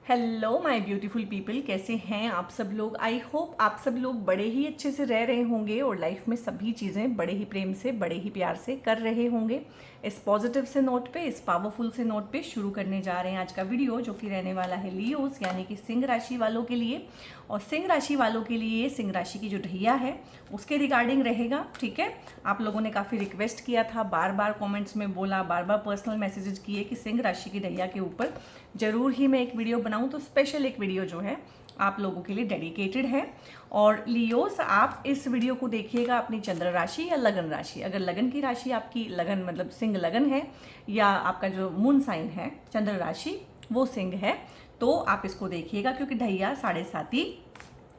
Hello my beautiful people, कैसे हैं आप सब लोग। आई होप आप सब लोग बड़े ही अच्छे से रह रहे होंगे और लाइफ में सभी चीज़ें बड़े ही प्रेम से, बड़े ही प्यार से कर रहे होंगे। इस पॉजिटिव से नोट पे, इस पावरफुल से नोट पे शुरू करने जा रहे हैं आज का वीडियो, जो कि रहने वाला है लियोस यानी कि सिंह राशि वालों के लिए। और सिंह राशि वालों के लिए सिंह राशि की जो ढैया है उसके रिगार्डिंग रहेगा। ठीक है, आप लोगों ने काफ़ी रिक्वेस्ट किया था, बार बार कमेंट्स में बोला, बार बार पर्सनल मैसेजेस किए कि सिंह राशि की ढैया के ऊपर ज़रूर ही मैं एक वीडियो बनाऊं। तो स्पेशल एक वीडियो जो है आप लोगों के लिए डेडिकेटेड है। और लियोस, आप इस वीडियो को देखिएगा अपनी चंद्र राशि या लगन राशि। अगर लगन की राशि आपकी लगन मतलब सिंह लगन है, या आपका जो मून साइन है चंद्र राशि वो सिंह है, तो आप इसको देखिएगा, क्योंकि ढैया 7.5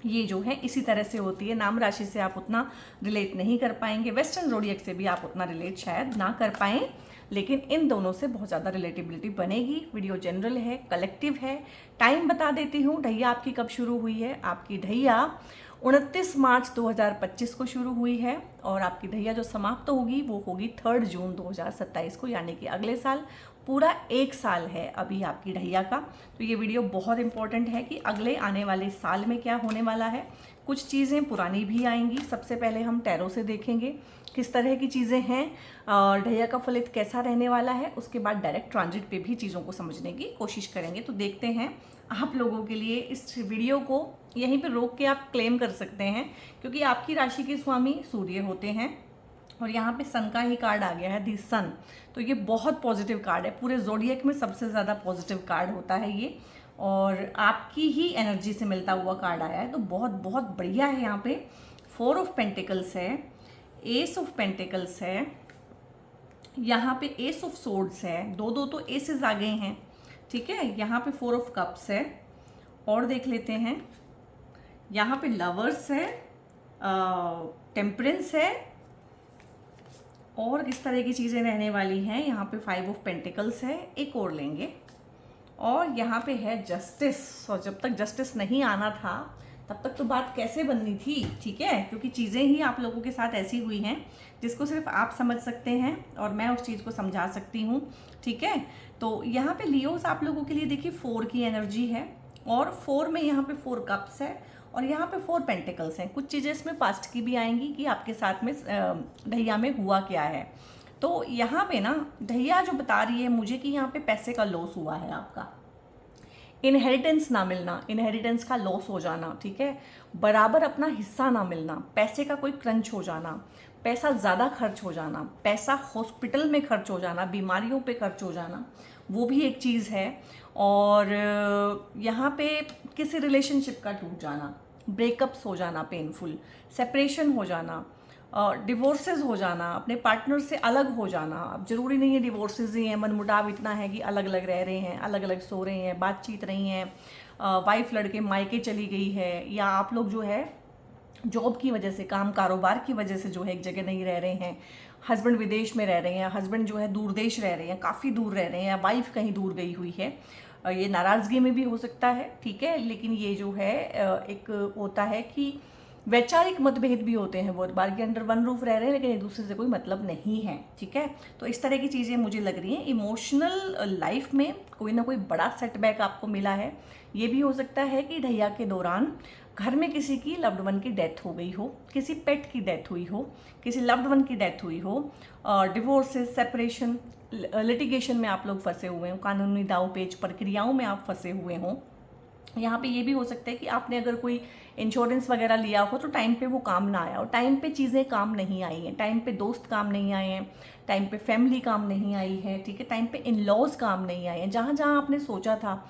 ये जो है इसी तरह से होती है। नाम राशि से आप उतना रिलेट नहीं कर पाएंगे, वेस्टर्न ज़ोडिएक से भी आप उतना रिलेट शायद ना कर पाएं, लेकिन इन दोनों से बहुत ज़्यादा रिलेटिबिलिटी बनेगी। वीडियो जनरल है, कलेक्टिव है। टाइम बता देती हूँ, ढैया आपकी कब शुरू हुई है। आपकी ढैया 29 मार्च 2025 को शुरू हुई है, और आपकी ढैया जो समाप्त होगी वो होगी 3 जून 2027 को, यानी कि अगले साल। पूरा 1 साल है अभी आपकी ढैया का। तो ये वीडियो बहुत इंपॉर्टेंट है कि अगले आने वाले साल में क्या होने वाला है। कुछ चीज़ें पुरानी भी आएंगी। सबसे पहले हम टैरो से देखेंगे किस तरह की चीज़ें हैं, ढैया का फलित कैसा रहने वाला है। उसके बाद डायरेक्ट ट्रांजिट पे भी चीज़ों को समझने की कोशिश करेंगे। तो देखते हैं, आप लोगों के लिए इस वीडियो को यहीं पे रोक के आप क्लेम कर सकते हैं, क्योंकि आपकी राशि के स्वामी सूर्य होते हैं, और यहाँ पे सन का ही कार्ड आ गया है, दी सन। तो ये बहुत पॉजिटिव कार्ड है, पूरे जोडिएक में सबसे ज़्यादा पॉजिटिव कार्ड होता है ये, और आपकी ही एनर्जी से मिलता हुआ कार्ड आया है, तो बहुत बहुत बढ़िया है। यहाँ पे 4 ऑफ पेंटिकल्स है, एस ऑफ पेंटिकल्स है, यहाँ पे एस ऑफ सोर्ड्स है, दो दो तो एसेस आ गए हैं। ठीक है, यहाँ पे 4 ऑफ कप्स है, और देख लेते हैं, यहाँ पे लवर्स है, टेम्परेंस है, और इस तरह की चीज़ें रहने वाली हैं। यहाँ पे 5 ऑफ पेंटिकल्स है, एक और लेंगे, और यहाँ पे है जस्टिस। और जब तक जस्टिस नहीं आना था तब तक तो बात कैसे बननी थी। ठीक है, क्योंकि चीज़ें ही आप लोगों के साथ ऐसी हुई हैं जिसको सिर्फ आप समझ सकते हैं, और मैं उस चीज़ को समझा सकती हूँ। ठीक है, तो यहाँ पे लियोस आप लोगों के लिए देखिए 4 की एनर्जी है, और 4 में यहाँ पे 4 कप्स है, और यहाँ पे 4 पेंटिकल्स हैं। कुछ चीज़ें इसमें पास्ट की भी आएंगी कि आपके साथ में ढैया में हुआ क्या है। तो यहाँ पे ना ढैया जो बता रही है मुझे कि यहाँ पे पैसे का लॉस हुआ है आपका, इनहेरिटेंस ना मिलना, इनहेरिटेंस का लॉस हो जाना। ठीक है, बराबर अपना हिस्सा ना मिलना, पैसे का कोई क्रंच हो जाना, पैसा ज़्यादा खर्च हो जाना, पैसा हॉस्पिटल में खर्च हो जाना, बीमारियों पे खर्च हो जाना, वो भी एक चीज़ है। और यहाँ पे किसी रिलेशनशिप का टूट जाना, ब्रेकअप्स हो जाना, पेनफुल सेपरेशन हो जाना, डिवोर्सेस हो जाना, अपने पार्टनर से अलग हो जाना। अब जरूरी नहीं है डिवोर्सेस ही हैं, मनमुटाव इतना है कि अलग अलग रह रहे हैं, अलग अलग सो रहे हैं, बातचीत नहीं है, वाइफ लड़के मायके चली गई है, या आप लोग जो है जॉब की वजह से, काम कारोबार की वजह से जो है एक जगह नहीं रह रहे हैं, हस्बैंड विदेश में रह रहे हैं, हस्बैंड जो है दूर देश रह रहे हैं, काफ़ी दूर रह रहे हैं, या वाइफ कहीं दूर गई हुई है। ये नाराज़गी में भी हो सकता है। ठीक है, लेकिन ये जो है एक होता है कि वैचारिक मतभेद भी होते हैं, बहुत बार के अंडर वन रूफ रह रहे हैं लेकिन एक दूसरे से कोई मतलब नहीं है। ठीक है, तो इस तरह की चीज़ें मुझे लग रही हैं। इमोशनल लाइफ में कोई ना कोई बड़ा सेटबैक आपको मिला है। ये भी हो सकता है कि ढैया के दौरान घर में किसी की लव्ड वन की डेथ हो गई हो, किसी पेट की डेथ हुई हो, किसी लव्ड वन की डेथ हुई हो, डिवोर्सेस, सेपरेशन, लिटिगेशन में आप लोग फंसे हुए हों, कानूनी दाव पेच प्रक्रियाओं में आप फंसे हुए हों। यहाँ पे ये भी हो सकता है कि आपने अगर कोई इंश्योरेंस वगैरह लिया हो तो टाइम पे वो काम ना आया हो, टाइम पे चीज़ें काम नहीं आई हैं, टाइम पे दोस्त काम नहीं आए हैं, टाइम पे फैमिली काम नहीं आई है। ठीक है, टाइम पे इन लॉज काम नहीं आए हैं। जहाँ जहाँ आपने सोचा था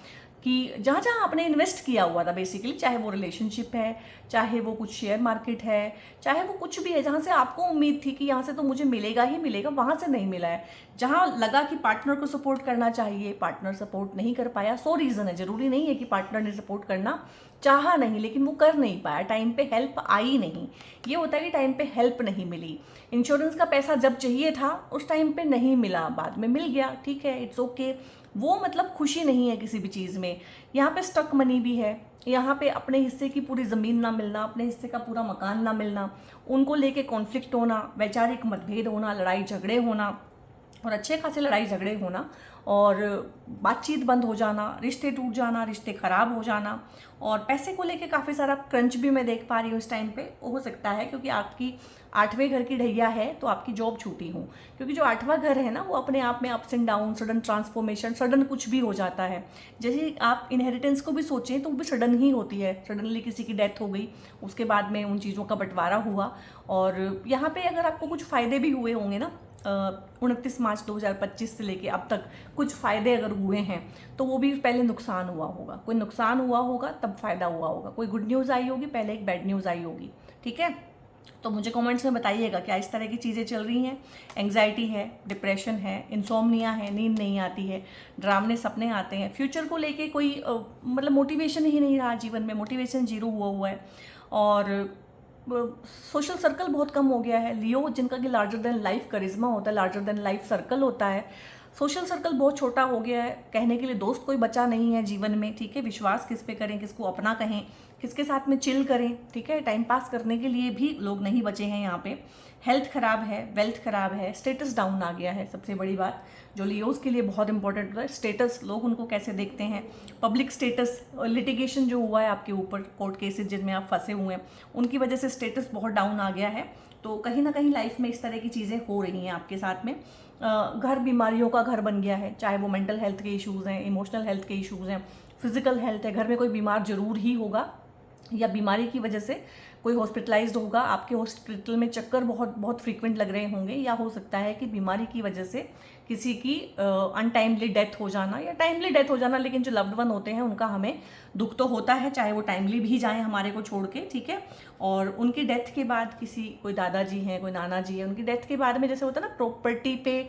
कि जहाँ जहाँ आपने इन्वेस्ट किया हुआ था बेसिकली, चाहे वो रिलेशनशिप है, चाहे वो कुछ शेयर मार्केट है, चाहे वो कुछ भी है, जहाँ से आपको उम्मीद थी कि यहाँ से तो मुझे मिलेगा ही मिलेगा, वहाँ से नहीं मिला है। जहाँ लगा कि पार्टनर को सपोर्ट करना चाहिए, पार्टनर सपोर्ट नहीं कर पाया। 100 रीज़न है, ज़रूरी नहीं है कि पार्टनर ने सपोर्ट करना चाहा नहीं, लेकिन वो कर नहीं पाया, टाइम पे हेल्प आई नहीं। ये होता है कि टाइम पे हेल्प नहीं मिली। इंश्योरेंस का पैसा जब चाहिए था उस टाइम पे नहीं मिला, बाद में मिल गया, ठीक है, इट्स ओके। वो मतलब खुशी नहीं है किसी भी चीज़ में। यहाँ पे स्टक मनी भी है, यहाँ पे अपने हिस्से की पूरी ज़मीन ना मिलना, अपने हिस्से का पूरा मकान ना मिलना, उनको लेके कॉन्फ्लिक्ट होना, वैचारिक मतभेद होना, लड़ाई झगड़े होना, और अच्छे खासे लड़ाई झगड़े होना और बातचीत बंद हो जाना, रिश्ते टूट जाना, रिश्ते खराब हो जाना, और पैसे को लेके काफ़ी सारा क्रंच भी मैं देख पा रही हूँ इस टाइम पे। हो सकता है क्योंकि आपकी 8वें घर की ढैया है तो आपकी जॉब छूटी हो, क्योंकि जो 8वां घर है ना वो अपने आप में ups and down, sudden transformation, sudden कुछ भी हो जाता है। जैसे आप इनहेरिटेंस को भी सोचें तो वो भी सडन ही होती है। सडनली किसी की डेथ हो गई, उसके बाद में उन चीज़ों का बंटवारा हुआ, और यहाँ पे अगर आपको कुछ फ़ायदे भी हुए होंगे ना, 29 मार्च 2025 से लेके अब तक कुछ फ़ायदे अगर हुए हैं तो वो भी पहले नुकसान हुआ होगा। कोई नुकसान हुआ होगा तब फ़ायदा हुआ होगा, कोई गुड न्यूज़ आई होगी पहले एक बैड न्यूज़ आई होगी। ठीक है, तो मुझे कमेंट्स में बताइएगा क्या इस तरह की चीज़ें चल रही हैं। एंग्जाइटी है, डिप्रेशन है, इंसोम्निया है, नींद नहीं आती है, डरावने सपने आते हैं, फ्यूचर को लेके कोई मतलब मोटिवेशन ही नहीं रहा जीवन में, मोटिवेशन जीरो हुआ है, और सोशल सर्कल बहुत कम हो गया है। लियो जिनका कि लार्जर देन लाइफ करिश्मा होता है, लार्जर देन लाइफ सर्कल होता है, सोशल सर्कल बहुत छोटा हो गया है। कहने के लिए दोस्त कोई बचा नहीं है जीवन में। ठीक है, विश्वास किस पे करें, किसको अपना कहें, किसके साथ में चिल करें। ठीक है, टाइम पास करने के लिए भी लोग नहीं बचे हैं यहाँ पे। हेल्थ खराब है, वेल्थ खराब है, स्टेटस डाउन आ गया है। सबसे बड़ी बात जो लियोज के लिए बहुत इंपॉर्टेंट होता है, स्टेटस, लोग उनको कैसे देखते हैं, पब्लिक स्टेटस, लिटिगेशन जो हुआ है आपके ऊपर, कोर्ट केसेस जिनमें आप फंसे हुए हैं, उनकी वजह से स्टेटस बहुत डाउन आ गया है। तो कहीं ना कहीं लाइफ में इस तरह की चीज़ें हो रही हैं आपके साथ में। घर बीमारियों का घर बन गया है, चाहे वो मेंटल हेल्थ के इश्यूज़ हैं, इमोशनल हेल्थ के इश्यूज़ हैं, फिजिकल हेल्थ है, घर में कोई बीमार जरूर ही होगा, या बीमारी की वजह से कोई हॉस्पिटलाइज्ड होगा, आपके हॉस्पिटल में चक्कर बहुत बहुत फ्रीक्वेंट लग रहे होंगे, या हो सकता है कि बीमारी की वजह से किसी की अनटाइमली डेथ हो जाना या टाइमली डेथ हो जाना। लेकिन जो लव्ड वन होते हैं उनका हमें दुख तो होता है, चाहे वो टाइमली भी जाएं हमारे को छोड़ के। ठीक है, और उनकी डेथ के बाद किसी, कोई दादाजी हैं, कोई नाना जी है, उनकी डेथ के बाद में जैसे होता है ना प्रॉपर्टी पे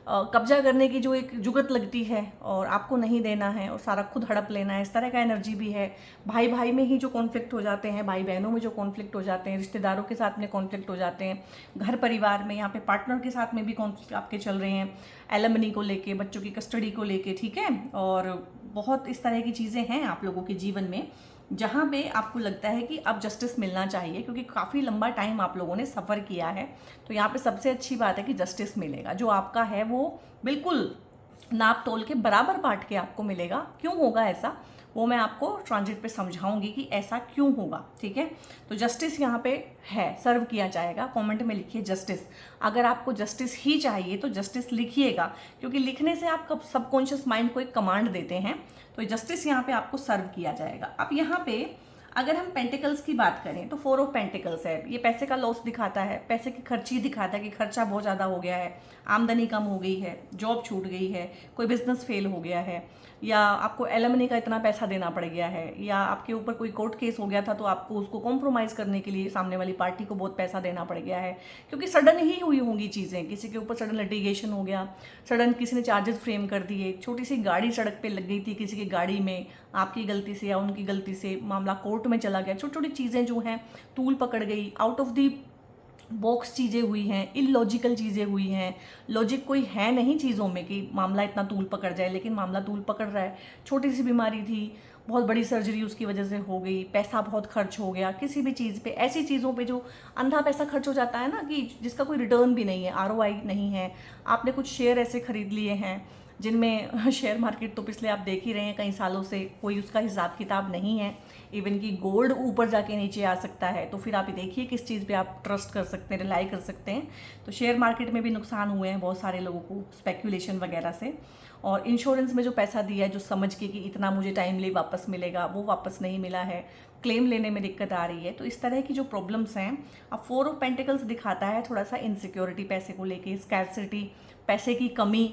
कब्जा करने की जो एक जुगत लगती है, और आपको नहीं देना है और सारा खुद हड़प लेना है, इस तरह का एनर्जी भी है। भाई भाई में ही जो कॉन्फ्लिक्ट हो जाते हैं, भाई बहनों में जो कॉन्फ्लिक्ट हो जाते हैं, रिश्तेदारों के साथ में कॉन्फ्लिक्ट हो जाते हैं, घर परिवार में, यहाँ पे पार्टनर के साथ में भी कॉन्फ्लिक्ट आपके चल रहे हैं, एलमनी को लेके, बच्चों की कस्टडी को लेके। ठीक है, और बहुत इस तरह की चीज़ें हैं आप लोगों के जीवन में जहाँ पे आपको लगता है कि अब जस्टिस मिलना चाहिए, क्योंकि काफ़ी लंबा टाइम आप लोगों ने सफ़र किया है। तो यहाँ पे सबसे अच्छी बात है कि जस्टिस मिलेगा, जो आपका है वो बिल्कुल नाप तोल के बराबर बांट के आपको मिलेगा। क्यों होगा ऐसा, वो मैं आपको ट्रांजिट पे समझाऊंगी कि ऐसा क्यों होगा। ठीक है, तो जस्टिस यहाँ पे है, सर्व किया जाएगा। कमेंट में लिखिए जस्टिस। अगर आपको जस्टिस ही चाहिए तो जस्टिस लिखिएगा, क्योंकि लिखने से आपका सबकॉन्शियस माइंड को एक कमांड देते हैं। तो जस्टिस यहाँ पे आपको सर्व किया जाएगा। अब यहाँ पे अगर हम पेंटिकल्स की बात करें तो 4 ऑफ पेंटिकल्स है। ये पैसे का लॉस दिखाता है, पैसे की खर्ची दिखाता है कि खर्चा बहुत ज़्यादा हो गया है, आमदनी कम हो गई है, जॉब छूट गई है, कोई बिजनेस फेल हो गया है, या आपको एलमनी का इतना पैसा देना पड़ गया है, या आपके ऊपर कोई कोर्ट केस हो गया था तो आपको उसको कॉम्प्रोमाइज़ करने के लिए सामने वाली पार्टी को बहुत पैसा देना पड़ गया है, क्योंकि सडन ही हुई होंगी चीज़ें। किसी के ऊपर सडन लिटिगेशन हो गया, सडन किसी ने चार्जेस फ्रेम कर दिए, छोटी सी गाड़ी सड़क पे लग गई थी किसी की गाड़ी में, आपकी गलती से या उनकी गलती से मामला कोर्ट में चला गया। छोटी छोटी चीज़ें जो हैं तूल पकड़ गई, आउट ऑफ दी बॉक्स चीज़ें हुई हैं, इलॉजिकल चीज़ें हुई हैं। लॉजिक कोई है नहीं चीज़ों में कि मामला इतना तूल पकड़ जाए, लेकिन मामला तूल पकड़ रहा है। छोटी सी बीमारी थी, बहुत बड़ी सर्जरी उसकी वजह से हो गई, पैसा बहुत खर्च हो गया किसी भी चीज़ पे। ऐसी चीज़ों पे जो अंधा पैसा खर्च हो जाता है ना, कि जिसका कोई रिटर्न भी नहीं है, आरओआई नहीं है। आपने कुछ शेयर ऐसे खरीद लिए हैं जिनमें शेयर मार्केट तो पिछले आप देख ही रहे हैं कई सालों से कोई उसका हिसाब किताब नहीं है। इवन कि गोल्ड ऊपर जाके नीचे आ सकता है, तो फिर आप ये देखिए किस चीज़ पे आप ट्रस्ट कर सकते हैं, रिलाई कर सकते हैं। तो शेयर मार्केट में भी नुकसान हुए हैं बहुत सारे लोगों को स्पेक्यूलेशन वगैरह से। और इंश्योरेंस में जो पैसा दिया है, जो समझ के कि इतना मुझे टाइमली वापस मिलेगा, वो वापस नहीं मिला है, क्लेम लेने में दिक्कत आ रही है। तो इस तरह की जो प्रॉब्लम्स हैं, अब 4 ऑफ पेंटिकल्स दिखाता है थोड़ा सा इनसिक्योरिटी पैसे को लेके, स्कैर्सिटी, पैसे की कमी,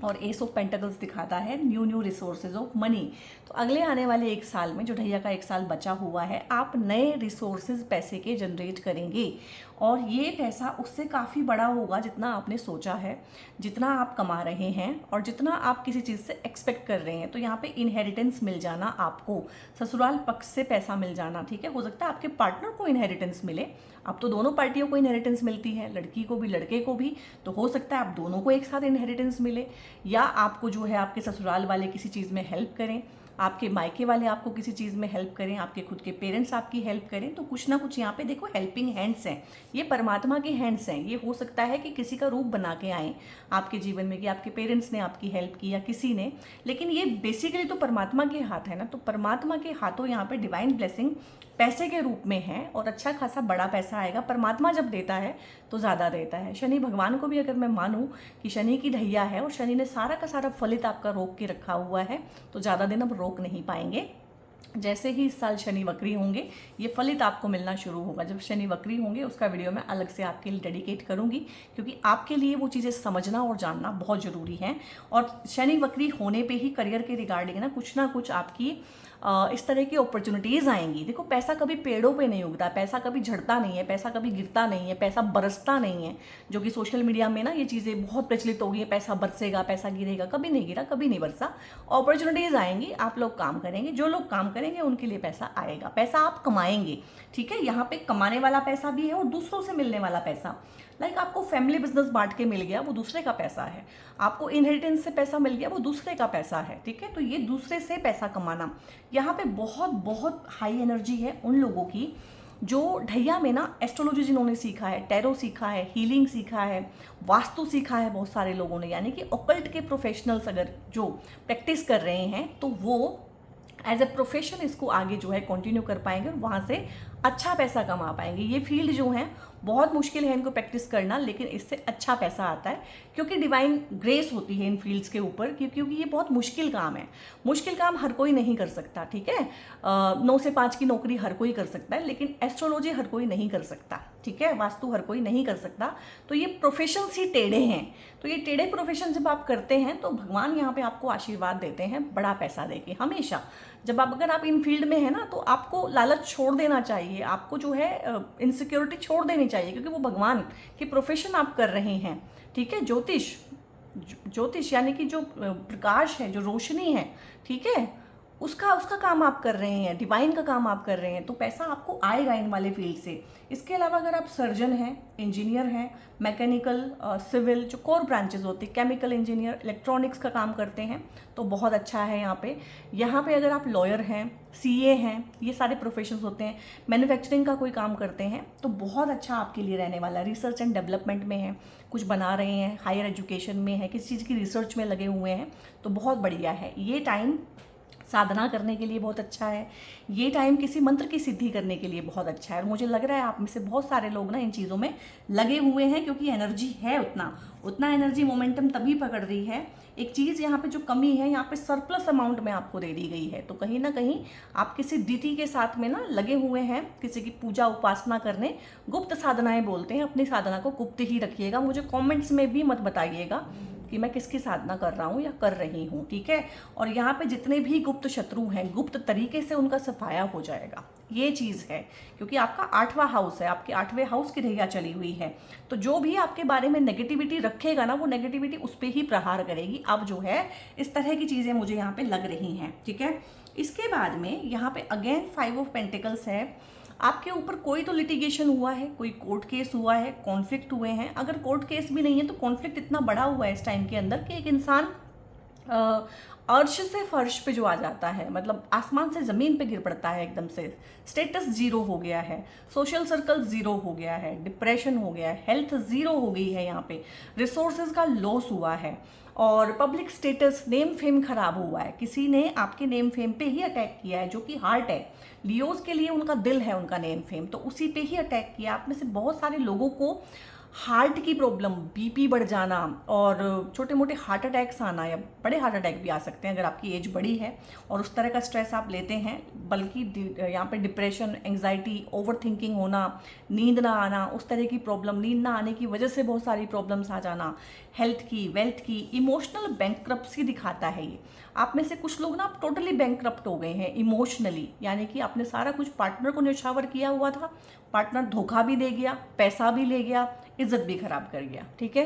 और एस ऑफ पेंटिकल्स दिखाता है न्यू रिसोर्सेज ऑफ मनी। तो अगले आने वाले 1 साल में, जो ढैया का 1 साल बचा हुआ है, आप नए रिसोर्सेज पैसे के जनरेट करेंगे, और ये पैसा उससे काफ़ी बड़ा होगा जितना आपने सोचा है, जितना आप कमा रहे हैं और जितना आप किसी चीज़ से एक्सपेक्ट कर रहे हैं। तो यहाँ पे इनहेरिटेंस मिल जाना, आपको ससुराल पक्ष से पैसा मिल जाना। ठीक है, हो सकता है आपके पार्टनर को इनहेरिटेंस मिले। अब तो दोनों पार्टियों को इनहेरिटेंस मिलती है, लड़की को भी लड़के को भी। तो हो सकता है आप दोनों को एक साथ इनहेरिटेंस मिले, या आपको जो है आपके ससुराल वाले किसी चीज़ में हेल्प करें। आपके मायके वाले आपको किसी चीज़ में हेल्प करें, आपके खुद के पेरेंट्स आपकी हेल्प करें, तो कुछ ना कुछ यहाँ पे देखो हेल्पिंग हैंड्स हैं, ये परमात्मा के हैंड्स हैं। ये हो सकता है कि किसी का रूप बना के आए आपके जीवन में, कि आपके पेरेंट्स ने आपकी हेल्प की या किसी ने, लेकिन ये बेसिकली तो परमात्मा के हाथ है ना। तो परमात्मा के हाथों यहाँ पे डिवाइन ब्लेसिंग पैसे के रूप में है, और अच्छा खासा बड़ा पैसा आएगा। परमात्मा जब देता है तो ज़्यादा देता है। शनि भगवान को भी अगर मैं मानूं कि शनि की ढैया है और शनि ने सारा का सारा फलित आपका रोक के रखा हुआ है, तो ज़्यादा दिन अब रोक नहीं पाएंगे। जैसे ही इस साल शनि वक्री होंगे, ये फलित आपको मिलना शुरू होगा। जब शनि वक्री होंगे उसका वीडियो मैं अलग से आपके लिए डेडिकेट करूंगी, क्योंकि आपके लिए वो चीज़ें समझना और जानना बहुत ज़रूरी है। और शनि वक्री होने पे ही करियर के रिगार्डिंग ना कुछ आपकी इस तरह की अपॉर्चुनिटीज़ आएंगी। देखो, पैसा कभी पेड़ों पे नहीं उगता, पैसा कभी झड़ता नहीं है, पैसा कभी गिरता नहीं है, पैसा बरसता नहीं है, जो कि सोशल मीडिया में ना ये चीज़ें बहुत प्रचलित हो गई है। पैसा बरसेगा, पैसा गिरेगा, कभी नहीं गिरा, कभी नहीं बरसा। अपॉर्चुनिटीज़ आएंगी, आप लोग काम करेंगे, जो लोग काम करेंगे उनके लिए पैसा आएगा, पैसा आप कमाएंगे। ठीक है, यहाँ पे कमाने वाला पैसा भी है और दूसरों से मिलने वाला पैसा। लाइक आपको फैमिली बिजनेस बांट के मिल गया, वो दूसरे का पैसा है। आपको इनहेरिटेंस से पैसा मिल गया, वो दूसरे का पैसा है। ठीक है, तो ये दूसरे से पैसा कमाना, यहाँ पे बहुत बहुत हाई एनर्जी है उन लोगों की जो ढैया में ना एस्ट्रोलॉजी जिन्होंने सीखा है, टैरो सीखा है, हीलिंग सीखा है, वास्तु सीखा है बहुत सारे लोगों ने, यानी कि ऑकल्ट के प्रोफेशनल्स अगर जो प्रैक्टिस कर रहे हैं तो वो एज ए प्रोफेशन इसको आगे जो है कंटिन्यू कर पाएंगे और वहाँ से अच्छा पैसा कमा पाएंगे। ये फील्ड जो है बहुत मुश्किल है इनको प्रैक्टिस करना, लेकिन इससे अच्छा पैसा आता है, क्योंकि डिवाइन ग्रेस होती है इन फील्ड्स के ऊपर, क्योंकि ये बहुत मुश्किल काम है। मुश्किल काम हर कोई नहीं कर सकता। ठीक है, 9 से 5 की नौकरी हर कोई कर सकता है, लेकिन एस्ट्रोलॉजी हर कोई नहीं कर सकता। ठीक है, वास्तु हर कोई नहीं कर सकता। तो ये प्रोफेशंस ही टेढ़े हैं। तो ये टेढ़े प्रोफेशन जब आप करते हैं तो भगवान यहाँ पे आपको आशीर्वाद देते हैं बड़ा पैसा देके। हमेशा जब अगर आप इन फील्ड में है ना, तो आपको लालच छोड़ देना चाहिए, आपको जो है इनसिक्योरिटी छोड़ देनी चाहिए, क्योंकि वो भगवान के प्रोफेशन आप कर रहे हैं। ठीक है, ज्योतिष यानी कि जो प्रकाश है, जो रोशनी है, ठीक है, उसका काम आप कर रहे हैं, डिवाइन का काम आप कर रहे हैं, तो पैसा आपको आएगा इन वाले फील्ड से। इसके अलावा अगर आप सर्जन हैं, इंजीनियर हैं, मैकेनिकल, सिविल, जो कोर ब्रांचेस होती है, केमिकल इंजीनियर, इलेक्ट्रॉनिक्स का काम करते हैं, तो बहुत अच्छा है यहाँ पे अगर आप लॉयर हैं, सीए हैं, ये सारे प्रोफेशंस होते हैं, मैन्युफैक्चरिंग का कोई काम करते हैं, तो बहुत अच्छा आपके लिए रहने वाला है। रिसर्च एंड डेवलपमेंट में है, कुछ बना रहे हैं, हायर एजुकेशन में है, किसी चीज़ की रिसर्च में लगे हुए हैं, तो बहुत बढ़िया है। ये टाइम साधना करने के लिए बहुत अच्छा है, ये टाइम किसी मंत्र की सिद्धि करने के लिए बहुत अच्छा है। और मुझे लग रहा है आप में से बहुत सारे लोग ना इन चीज़ों में लगे हुए हैं, क्योंकि एनर्जी है, उतना एनर्जी मोमेंटम तभी पकड़ रही है। एक चीज़ यहाँ पे जो कमी है, यहाँ पे सरप्लस अमाउंट में आपको दे दी गई है, तो कहीं ना कहीं आप किसी डीटी के साथ में ना लगे हुए हैं, किसी की पूजा उपासना करने। गुप्त साधनाएं बोलते हैं, अपनी साधना को गुप्त ही रखिएगा। मुझे कमेंट्स में भी मत बताइएगा कि मैं किसकी साधना कर रहा हूँ या कर रही हूँ। ठीक है, और यहाँ पे जितने भी गुप्त शत्रु हैं, गुप्त तरीके से उनका सफाया हो जाएगा, ये चीज़ है। क्योंकि आपका 8वां हाउस है, आपके 8वें हाउस की ढैया चली हुई है, तो जो भी आपके बारे में नेगेटिविटी रखेगा ना, वो नेगेटिविटी उस पर ही प्रहार करेगी। अब जो है इस तरह की चीज़ें मुझे यहाँ पे लग रही हैं। ठीक है, इसके बाद में यहाँ पे अगेन 5 ऑफ पेंटिकल्स है। आपके ऊपर कोई तो लिटिगेशन हुआ है, कोई कोर्ट केस हुआ है, कॉन्फ्लिक्ट हुए हैं। अगर कोर्ट केस भी नहीं है तो कॉन्फ्लिक्ट इतना बड़ा हुआ है इस टाइम के अंदर कि एक इंसान अर्श से फर्श पे जो आ जाता है, मतलब आसमान से ज़मीन पे गिर पड़ता है एकदम से। स्टेटस जीरो हो गया है, सोशल सर्कल जीरो हो गया है, डिप्रेशन हो गया है, हेल्थ जीरो हो गई है, यहाँ पे रिसोर्सेज का लॉस हुआ है, और पब्लिक स्टेटस, नेम फेम खराब हुआ है। किसी ने आपके नेम फेम पे ही अटैक किया है, जो कि हार्ट है। लियोज के लिए उनका दिल है, उनका नेम फेम, तो उसी पे ही अटैक किया। आप में से बहुत सारे लोगों को हार्ट की प्रॉब्लम, बीपी बढ़ जाना और छोटे मोटे हार्ट अटैक्स आना, या बड़े हार्ट अटैक भी आ सकते हैं अगर आपकी एज बड़ी है और उस तरह का स्ट्रेस आप लेते हैं। बल्कि यहाँ पे डिप्रेशन, एंग्जाइटी, ओवर थिंकिंग होना, नींद ना आना, उस तरह की प्रॉब्लम, नींद ना आने की वजह से बहुत सारी प्रॉब्लम्स आ जाना, हेल्थ की, वेल्थ की, इमोशनल बैंकक्रप्सी दिखाता है ये। आप में से कुछ लोग ना आप टोटली बैंकक्रप्ट हो गए हैं इमोशनली, यानी कि आपने सारा कुछ पार्टनर को न्यौछावर किया हुआ था, पार्टनर धोखा भी दे गया, पैसा भी ले गया, इज्जत भी खराब कर गया। ठीक है,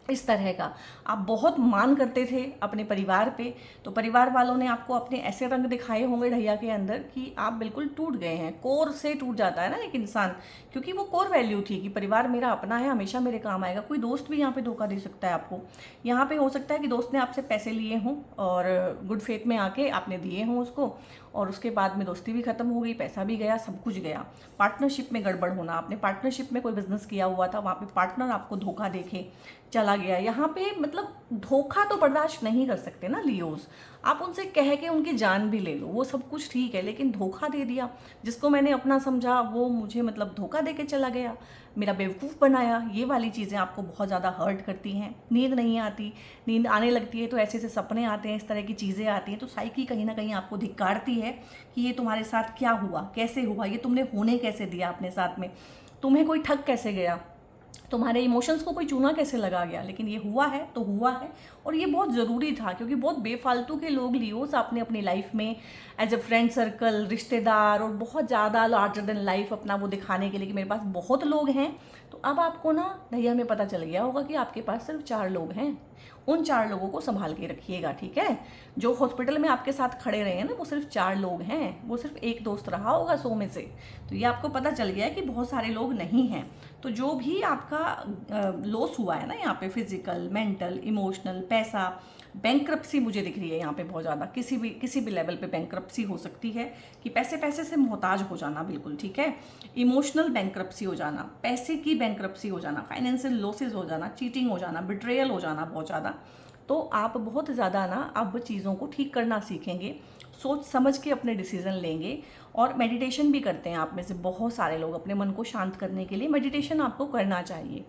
इस तरह का आप बहुत मान करते थे अपने परिवार पे, तो परिवार वालों ने आपको अपने ऐसे रंग दिखाए होंगे ढैया के अंदर कि आप बिल्कुल टूट गए हैं। कोर से टूट जाता है ना एक इंसान, क्योंकि वो कोर वैल्यू थी कि परिवार मेरा अपना है, हमेशा मेरे काम आएगा। कोई दोस्त भी यहाँ पे धोखा दे सकता है आपको। यहाँ पे हो सकता है कि दोस्त ने आपसे पैसे लिए हों और गुड फेथ में आके आपने दिए हों उसको, और उसके बाद में दोस्ती भी खत्म हो गई, पैसा भी गया, सब कुछ गया। पार्टनरशिप में गड़बड़ होना, आपने पार्टनरशिप में कोई बिजनेस किया हुआ था, वहाँ पे पार्टनर आपको धोखा देके चला गया। यहाँ पे मतलब धोखा तो बर्दाश्त नहीं कर सकते ना लियोज, आप उनसे कह के उनकी जान भी ले लो, वो सब कुछ ठीक है, लेकिन धोखा दे दिया। जिसको मैंने अपना समझा वो मुझे मतलब धोखा दे के चला गया, मेरा बेवकूफ़ बनाया। ये वाली चीज़ें आपको बहुत ज़्यादा हर्ट करती हैं। नींद नहीं आती, नींद आने लगती है तो ऐसे ऐसे सपने आते हैं, इस तरह की चीज़ें आती हैं। तो साइकी कहीं ना कहीं आपको धिक्कारती है कि ये तुम्हारे साथ क्या हुआ, कैसे हुआ, ये तुमने होने कैसे दिया अपने साथ में, तुम्हें कोई ठग कैसे गया, तुम्हारे इमोशंस को कोई चूना कैसे लगा गया। लेकिन ये हुआ है तो हुआ है, और ये बहुत ज़रूरी था, क्योंकि बहुत बेफालतू के लोग लियोस आपने अपनी लाइफ में एज ए फ्रेंड सर्कल, रिश्तेदार, और बहुत ज़्यादा लार्जर देन लाइफ अपना वो दिखाने के लिए कि मेरे पास बहुत लोग हैं। तो अब आपको ना ढैया में पता चल गया होगा कि आपके पास सिर्फ 4 लोग हैं। उन 4 लोगों को संभाल के रखिएगा, ठीक है। जो हॉस्पिटल में आपके साथ खड़े रहे हैं ना, वो सिर्फ 4 लोग हैं, वो सिर्फ एक दोस्त रहा होगा 100 में से। तो ये आपको पता चल गया है कि बहुत सारे लोग नहीं हैं। तो जो भी आपका लॉस हुआ है ना यहाँ पे, फिजिकल, मेंटल, इमोशनल, पैसा, बैंक्रप्सी मुझे दिख रही है यहाँ पे बहुत ज़्यादा। किसी भी लेवल पे बैंक्रप्सी हो सकती है कि पैसे से मोहताज हो जाना, बिल्कुल ठीक है। इमोशनल बैंक्रप्सी हो जाना, पैसे की बैंक्रप्सी हो जाना, फाइनेंशियल लॉसेज हो जाना, चीटिंग हो जाना, बिट्रेयल हो जाना बहुत ज़्यादा। तो आप बहुत ज़्यादा ना अब चीज़ों को ठीक करना सीखेंगे, सोच समझ के अपने डिसीजन लेंगे। और मेडिटेशन भी करते हैं आप में से बहुत सारे लोग, अपने मन को शांत करने के लिए मेडिटेशन आपको करना चाहिए।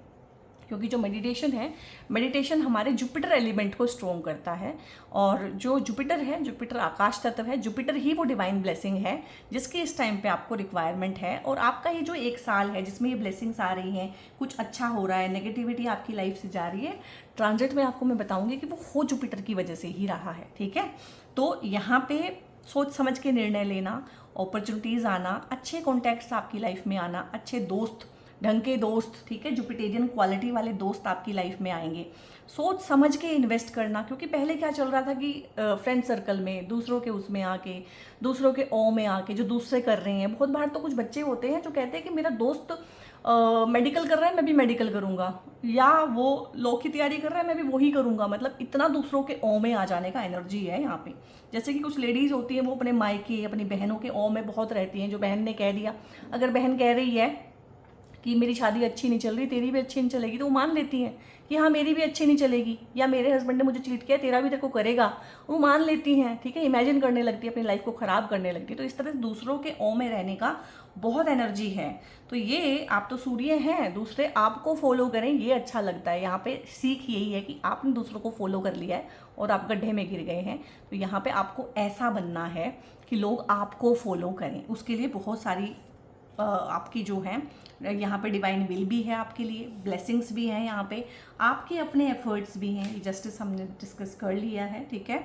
क्योंकि जो मेडिटेशन है, मेडिटेशन हमारे जुपिटर एलिमेंट को स्ट्रॉन्ग करता है। और जो जुपिटर है, जुपिटर आकाश तत्व है, जुपिटर ही वो डिवाइन ब्लेसिंग है जिसकी इस टाइम पे आपको रिक्वायरमेंट है। और आपका ये जो 1 साल है जिसमें ये ब्लेसिंग्स आ रही हैं, कुछ अच्छा हो रहा है, नेगेटिविटी आपकी लाइफ से जा रही है, ट्रांजिट में आपको मैं बताऊंगी कि वो हो जुपिटर की वजह से ही रहा है, ठीक है। तो यहाँ पे सोच समझ के निर्णय लेना, अपॉर्चुनिटीज़ आना, अच्छे कॉन्टैक्ट्स आपकी लाइफ में आना, अच्छे दोस्त, ढंग के दोस्त, ठीक है, जुपिटेरियन क्वालिटी वाले दोस्त आपकी लाइफ में आएंगे। सोच समझ के इन्वेस्ट करना, क्योंकि पहले क्या चल रहा था कि फ्रेंड सर्कल में दूसरों के उसमें आके, दूसरों के ओ में आके जो दूसरे कर रहे हैं। बहुत बार तो कुछ बच्चे होते हैं जो कहते हैं कि मेरा दोस्त मेडिकल कर रहा है, मैं भी मेडिकल करूंगा, या वो लॉ की तैयारी कर रहा है, मैं भी वही करूंगा। मतलब इतना दूसरों के ओ में आ जाने का एनर्जी है यहाँ पे। जैसे कि कुछ लेडीज़ होती हैं, वो अपने मायके, अपनी बहनों के ओ में बहुत रहती हैं। जो बहन ने कह दिया, अगर बहन कह रही है कि मेरी शादी अच्छी नहीं चल रही, तेरी भी अच्छी नहीं चलेगी, तो वो मान लेती हैं कि हाँ मेरी भी अच्छी नहीं चलेगी, या मेरे हस्बैंड ने मुझे चीट किया, तेरा भी तेरे को करेगा, वो मान लेती हैं, ठीक है। इमेजिन करने लगती है, अपनी लाइफ को ख़राब करने लगती है। तो इस तरह से दूसरों के ओ में रहने का बहुत एनर्जी है। तो ये आप तो सूर्य हैं, दूसरे आपको फॉलो करें, ये अच्छा लगता है। यहाँ पे सीख यही है कि आपने दूसरों को फॉलो कर लिया है और आप गड्ढे में गिर गए हैं। तो यहाँ पे आपको ऐसा बनना है कि लोग आपको फॉलो करें। उसके लिए बहुत सारी आपकी जो है यहाँ पे डिवाइन विल भी है आपके लिए, ब्लेसिंग्स भी हैं यहाँ पे, आपके अपने एफर्ट्स भी हैं। ये जस्टिस हमने डिस्कस कर लिया है, ठीक है।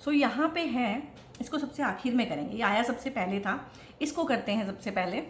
सो यहाँ पे है, इसको सबसे आखिर में करेंगे। ये आया सबसे पहले था, इसको करते हैं सबसे पहले।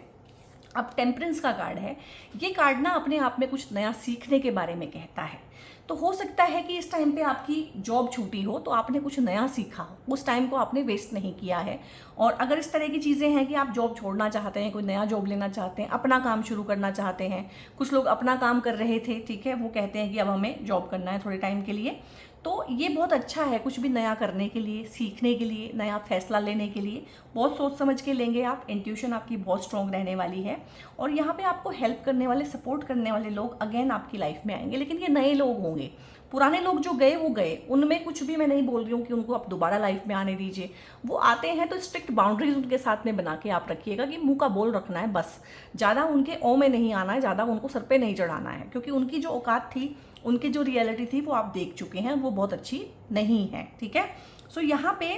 अब टेम्परेंस का कार्ड है। ये कार्ड ना अपने आप में कुछ नया सीखने के बारे में कहता है। तो हो सकता है कि इस टाइम पे आपकी जॉब छूटी हो तो आपने कुछ नया सीखा हो, उस टाइम को आपने वेस्ट नहीं किया है। और अगर इस तरह की चीज़ें हैं कि आप जॉब छोड़ना चाहते हैं, कोई नया जॉब लेना चाहते हैं, अपना काम शुरू करना चाहते हैं, कुछ लोग अपना काम कर रहे थे, ठीक है, वो कहते हैं कि अब हमें जॉब करना है थोड़े टाइम के लिए, तो ये बहुत अच्छा है कुछ भी नया करने के लिए, सीखने के लिए, नया फैसला लेने के लिए। बहुत सोच समझ के लेंगे आप, इंट्यूशन आपकी बहुत स्ट्रॉन्ग रहने वाली है। और यहाँ पे आपको हेल्प करने वाले, सपोर्ट करने वाले लोग अगेन आपकी लाइफ में आएंगे, लेकिन ये नए लोग होंगे। पुराने लोग जो गए वो गए, उनमें कुछ भी मैं नहीं बोल रही हूँ कि उनको आप दोबारा लाइफ में आने दीजिए। वो आते हैं तो स्ट्रिक्ट बाउंड्रीज उनके साथ में बना के आप रखिएगा कि मुंह का बोल रखना है बस, ज़्यादा उनके ओ में नहीं आना है, ज़्यादा उनको सर पे नहीं चढ़ाना है, क्योंकि उनकी जो औकात थी, उनकी जो रियलिटी थी वो आप देख चुके हैं, वो बहुत अच्छी नहीं है, ठीक है। सो यहाँ पे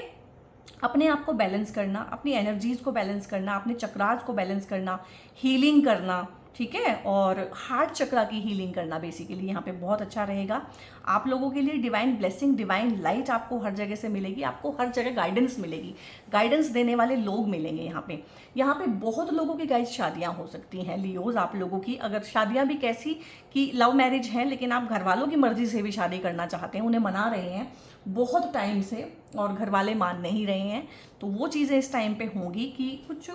अपने आप को बैलेंस करना, अपनी एनर्जीज को बैलेंस करना, अपने चक्रास को बैलेंस करना, हीलिंग करना, ठीक है। और हार्ट चक्रा की हीलिंग करना बेसिकली यहाँ पे बहुत अच्छा रहेगा आप लोगों के लिए। डिवाइन ब्लेसिंग, डिवाइन लाइट आपको हर जगह से मिलेगी, आपको हर जगह गाइडेंस मिलेगी, गाइडेंस देने वाले लोग मिलेंगे यहाँ पे। यहाँ पे बहुत लोगों की गाइस शादियाँ हो सकती हैं लियोज आप लोगों की। अगर शादियाँ भी कैसी कि लव मैरिज हैं लेकिन आप घर वालों की मर्जी से भी शादी करना चाहते हैं, उन्हें मना रहे हैं बहुत टाइम से और घर वाले मान नहीं रहे हैं, तो वो चीज़ें इस टाइम पे होंगी कि कुछ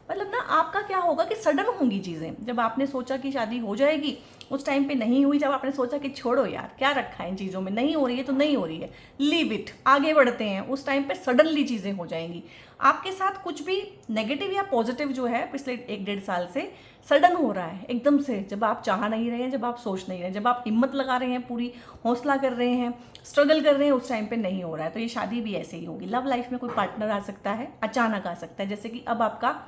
मतलब ना आपका क्या होगा कि सडन होंगी चीज़ें। जब आपने सोचा कि शादी हो जाएगी उस टाइम पे नहीं हुई, जब आपने सोचा कि छोड़ो यार क्या रखा है इन चीज़ों में, नहीं हो रही है तो नहीं हो रही है, लीव इट, आगे बढ़ते हैं, उस टाइम पे सडनली चीज़ें हो जाएंगी आपके साथ। कुछ भी नेगेटिव या पॉजिटिव जो है पिछले 1-1.5 साल से सडन हो रहा है एकदम से, जब आप चाह नहीं रहे हैं, जब आप सोच नहीं रहे हैं, जब आप हिम्मत लगा रहे हैं, पूरी हौसला कर रहे हैं, स्ट्रगल कर रहे हैं, उस टाइम पे नहीं हो रहा है। तो ये शादी भी ऐसे ही होगी। लव लाइफ में कोई पार्टनर आ सकता है, अचानक आ सकता है, जैसे कि अब आपका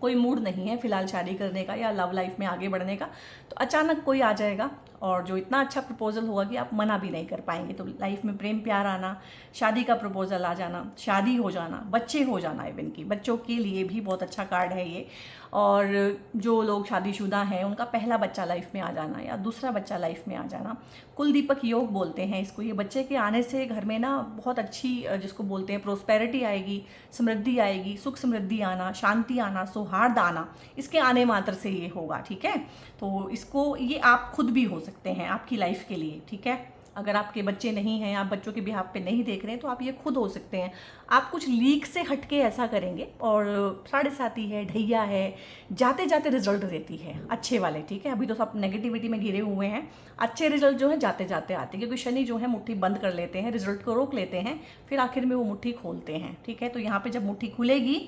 कोई मूड नहीं है फिलहाल शादी करने का या लव लाइफ में आगे बढ़ने का, तो अचानक कोई आ जाएगा और जो इतना अच्छा प्रपोजल होगा कि आप मना भी नहीं कर पाएंगे। तो लाइफ में प्रेम प्यार आना, शादी का प्रपोजल आ जाना, शादी हो जाना, बच्चे हो जाना, इवन की बच्चों के लिए भी बहुत अच्छा कार्ड है ये। और जो लोग शादीशुदा हैं उनका पहला बच्चा लाइफ में आ जाना या दूसरा बच्चा लाइफ में आ जाना, कुल दीपक योग बोलते हैं इसको। ये बच्चे के आने से घर में ना बहुत अच्छी जिसको बोलते हैं प्रोस्पेरिटी आएगी, समृद्धि आएगी, सुख समृद्धि आना, शांति आना, सौहार्द आना, इसके आने मात्र से ये होगा। ठीक है, तो इसको ये आप खुद भी हो सकते हैं आपकी लाइफ के लिए। ठीक है, अगर आपके बच्चे नहीं हैं, आप बच्चों के बिहाफ पे नहीं देख रहे हैं, तो आप ये खुद हो सकते हैं। आप कुछ लीक से हटके ऐसा करेंगे और 7.5 है, ढैया है, जाते जाते रिजल्ट देती है अच्छे वाले। ठीक है, अभी तो सब नेगेटिविटी में घिरे हुए हैं, अच्छे रिजल्ट जो है जाते जाते आते हैं, क्योंकि शनि जो है मुट्ठी बंद कर लेते हैं, रिजल्ट को रोक लेते हैं, फिर आखिर में वो मुट्ठी खोलते हैं। ठीक है, तो यहाँ पे जब मुट्ठी खुलेगी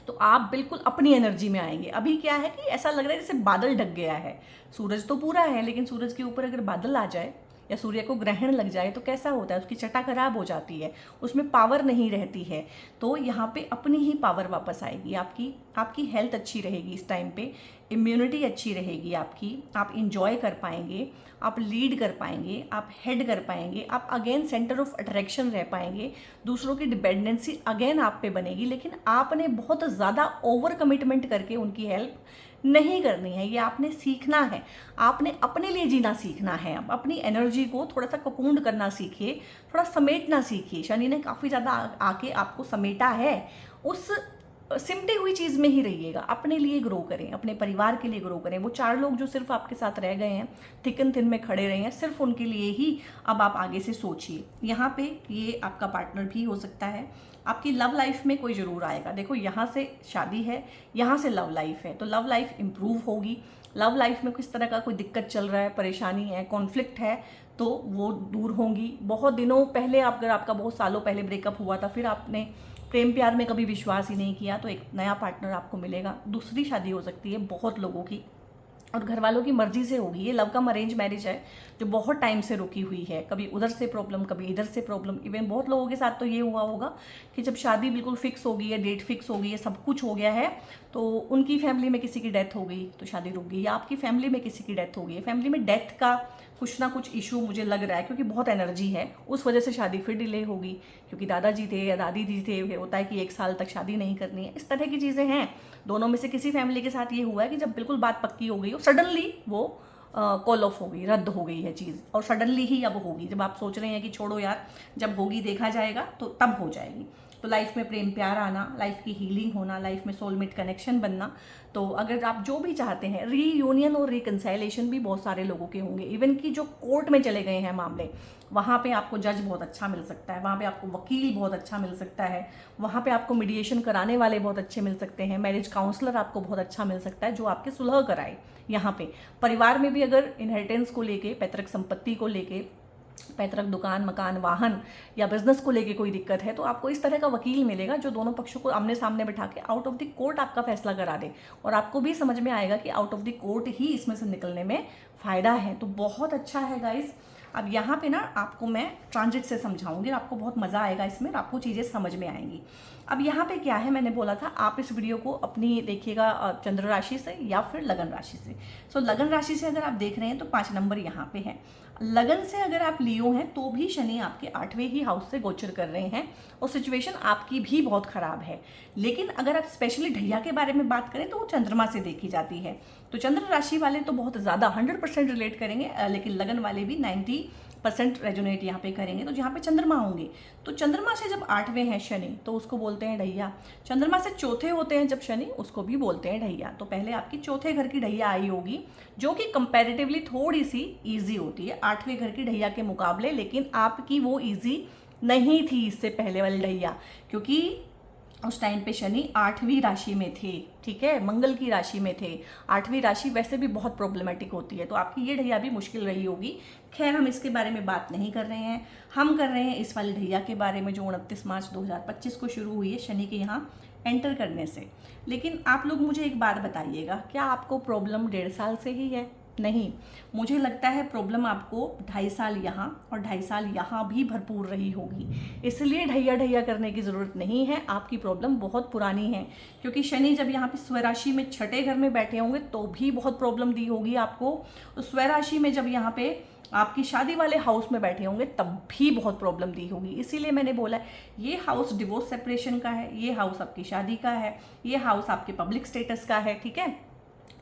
तो आप बिल्कुल अपनी एनर्जी में आएंगे। अभी क्या है कि ऐसा लग रहा है जैसे बादल ढक गया है, सूरज तो पूरा है लेकिन सूरज के ऊपर अगर बादल आ जाए या सूर्य को ग्रहण लग जाए तो कैसा होता है, उसकी छटा खराब हो जाती है, उसमें पावर नहीं रहती है। तो यहाँ पे अपनी ही पावर वापस आएगी, आपकी हेल्थ अच्छी रहेगी इस टाइम पे, इम्यूनिटी अच्छी रहेगी आपकी, आप इंजॉय कर पाएंगे, आप लीड कर पाएंगे, आप हेड कर पाएंगे, आप अगेन सेंटर ऑफ अट्रैक्शन रह पाएंगे, दूसरों की डिपेंडेंसी अगेन आप पे बनेगी। लेकिन आपने बहुत ज़्यादा ओवर कमिटमेंट करके उनकी हेल्प नहीं करनी है, ये आपने सीखना है, आपने अपने लिए जीना सीखना है। अब अपनी एनर्जी को थोड़ा सा कोकून करना सीखिए, थोड़ा समेटना सीखिए। शनि ने काफ़ी ज़्यादा आके आपको समेटा है, उस सिमटी हुई चीज़ में ही रहिएगा, अपने लिए ग्रो करें, अपने परिवार के लिए ग्रो करें। वो 4 लोग जो सिर्फ आपके साथ रह गए हैं, थिक एंड थिन में खड़े रहे हैं, सिर्फ उनके लिए ही अब आप आगे से सोचिए। यहाँ पे ये आपका पार्टनर भी हो सकता है, आपकी लव लाइफ में कोई ज़रूर आएगा। देखो यहाँ से शादी है, यहाँ से लव लाइफ है, तो लव लाइफ इम्प्रूव होगी। लव लाइफ में किस तरह का कोई दिक्कत चल रहा है, परेशानी है, कॉन्फ्लिक्ट है, तो वो दूर होंगी। बहुत दिनों पहले अगर आपका बहुत सालों पहले ब्रेकअप हुआ था, फिर आपने प्रेम प्यार में कभी विश्वास ही नहीं किया, तो एक नया पार्टनर आपको मिलेगा। दूसरी शादी हो सकती है बहुत लोगों की और घर वालों की मर्जी से होगी। ये लव कम अरेंज मैरिज है जो बहुत टाइम से रुकी हुई है, कभी उधर से प्रॉब्लम, कभी इधर से प्रॉब्लम। इवन बहुत लोगों के साथ तो ये हुआ होगा कि जब शादी बिल्कुल फिक्स हो गई है, डेट फिक्स हो गई है, सब कुछ हो गया है, तो उनकी फैमिली में किसी की डेथ हो गई तो शादी रुक गई, या आपकी फैमिली में किसी की डेथ हो गई है। फैमिली में डेथ का कुछ ना कुछ इशू मुझे लग रहा है, क्योंकि बहुत एनर्जी है, उस वजह से शादी फिर डिले होगी, क्योंकि दादाजी थे या दादी जी थे, फिर होता है कि 1 साल तक शादी नहीं करनी है। इस तरह की चीज़ें हैं। दोनों में से किसी फैमिली के साथ ये हुआ है कि जब बिल्कुल बात पक्की हो गई हो, सडनली वो कॉल ऑफ हो गई, रद्द हो गई है चीज़, और सडनली ही अब होगी। जब आप सोच रहे हैं कि छोड़ो यार, जब होगी देखा जाएगा, तो तब हो जाएगी। तो लाइफ में प्रेम प्यार आना, लाइफ की हीलिंग होना, लाइफ में सोलमेट कनेक्शन बनना। तो अगर आप जो भी चाहते हैं, रीयूनियन और रिकंसाइलेशन भी बहुत सारे लोगों के होंगे। इवन कि जो कोर्ट में चले गए हैं मामले, वहाँ पे आपको जज बहुत अच्छा मिल सकता है, वहाँ पे आपको वकील बहुत अच्छा मिल सकता है, वहाँ पे आपको मीडिएशन कराने वाले बहुत अच्छे मिल सकते हैं, मैरिज काउंसलर आपको बहुत अच्छा मिल सकता है जो आपके सुलह कराए। यहाँ पे परिवार में भी अगर इनहेरिटेंस को लेके, पैतृक संपत्ति को लेके, पैतृक दुकान, मकान, वाहन या बिजनेस को लेके कोई दिक्कत है, तो आपको इस तरह का वकील मिलेगा जो दोनों पक्षों को आमने सामने बिठा के आउट ऑफ द कोर्ट आपका फैसला करा दे, और आपको भी समझ में आएगा कि आउट ऑफ द कोर्ट ही इसमें से निकलने में फ़ायदा है। तो बहुत अच्छा है गाइस। अब यहाँ पे ना आपको मैं ट्रांजिट से समझाऊंगी, आपको बहुत मज़ा आएगा इसमें, आपको चीज़ें समझ में आएंगी। अब यहाँ पे क्या है, मैंने बोला था आप इस वीडियो को अपनी देखिएगा चंद्र राशि से या फिर लगन राशि से। सो लगन राशि से अगर आप देख रहे हैं तो 5 नंबर यहाँ पे है। लगन से अगर आप लियो हैं तो भी शनि आपके 8वें ही हाउस से गोचर कर रहे हैं और सिचुएशन आपकी भी बहुत खराब है। लेकिन अगर आप स्पेशली ढैया के बारे में बात करें तो वो चंद्रमा से देखी जाती है। तो चंद्र राशि वाले तो बहुत ज़्यादा 100% रिलेट करेंगे, लेकिन लगन वाले भी 90% रेजोनेट यहाँ पे करेंगे। तो जहाँ पे चंद्रमा होंगे, तो चंद्रमा से जब 8वें हैं शनि तो उसको बोलते हैं ढैया। चंद्रमा से चौथे होते हैं जब शनि, उसको भी बोलते हैं ढैया। तो पहले आपकी चौथे घर की ढैया आई होगी, जो कि कंपैरेटिवली थोड़ी सी ईजी होती है 8वें घर की ढैया के मुकाबले, लेकिन आपकी वो ईजी नहीं थी इससे पहले वाली ढैया, क्योंकि उस टाइम पे शनि 8वीं राशि में थे, ठीक है, मंगल की राशि में थे। 8वीं राशि वैसे भी बहुत प्रॉब्लमेटिक होती है, तो आपकी ये ढैया भी मुश्किल रही होगी। खैर हम इसके बारे में बात नहीं कर रहे हैं, हम कर रहे हैं इस वाली ढैया के बारे में जो 29 मार्च 2025 को शुरू हुई है शनि के यहाँ एंटर करने से। लेकिन आप लोग मुझे एक बात बताइएगा, क्या आपको प्रॉब्लम 1.5 साल से ही है? नहीं, मुझे लगता है प्रॉब्लम आपको 2.5 साल यहाँ और 2.5 साल यहाँ भी भरपूर रही होगी। इसलिए ढैया ढैया करने की ज़रूरत नहीं है, आपकी प्रॉब्लम बहुत पुरानी है। क्योंकि शनि जब यहाँ पे स्वराशि में 6ठे घर में बैठे होंगे तो भी बहुत प्रॉब्लम दी होगी आपको। तो स्वराशि में जब यहाँ पे आपकी शादी वाले हाउस में बैठे होंगे तब भी बहुत प्रॉब्लम दी होगी। इसीलिए मैंने बोला ये हाउस डिवोर्स सेपरेशन का है, ये हाउस आपकी शादी का है, ये हाउस आपके पब्लिक स्टेटस का है, ठीक है।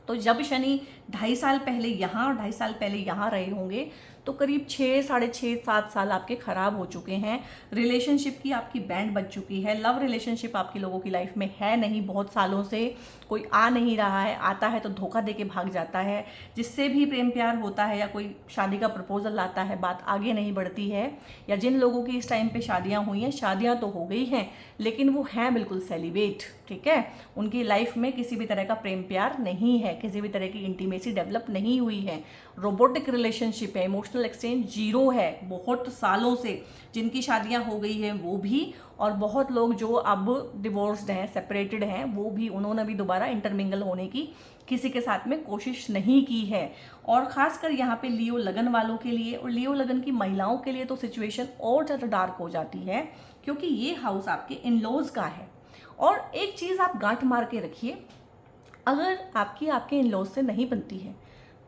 तो जब शनि 2.5 साल पहले यहाँ और 2.5 साल पहले यहाँ रहे होंगे तो करीब 6, 6.5, 7 साल आपके ख़राब हो चुके हैं। रिलेशनशिप की आपकी बैंड बज चुकी है। लव रिलेशनशिप आपकी लोगों की लाइफ में है नहीं, बहुत सालों से कोई आ नहीं रहा है, आता है तो धोखा दे के भाग जाता है। जिससे भी प्रेम प्यार होता है या कोई शादी का प्रपोजल आता है, बात आगे नहीं बढ़ती है। या जिन लोगों की इस टाइम पे शादियाँ हुई हैं, शादियाँ तो हो गई हैं लेकिन वो हैं बिल्कुल सेलिब्रेट, ठीक है। उनकी लाइफ में किसी भी तरह का प्रेम प्यार नहीं है, किसी भी तरह की इंटीमेसी डेवलप नहीं हुई है, रोबोटिक रिलेशनशिप है, इमोशनल एक्सचेंज जीरो है बहुत सालों से। जिनकी शादियां हो गई हैं वो भी, और बहुत लोग जो अब डिवोर्स्ड हैं, सेपरेटेड हैं, वो भी, उन्होंने भी दोबारा इंटरमिंगल होने की किसी के साथ में कोशिश नहीं की है। और ख़ासकर यहाँ पे लियो लगन वालों के लिए और लियो लगन की महिलाओं के लिए तो सिचुएशन और ज़्यादा डार्क हो जाती है, क्योंकि ये हाउस आपके इन लॉज का है। और एक चीज़ आप गांठ मार के रखिए, अगर आपके इन लॉज से नहीं बनती है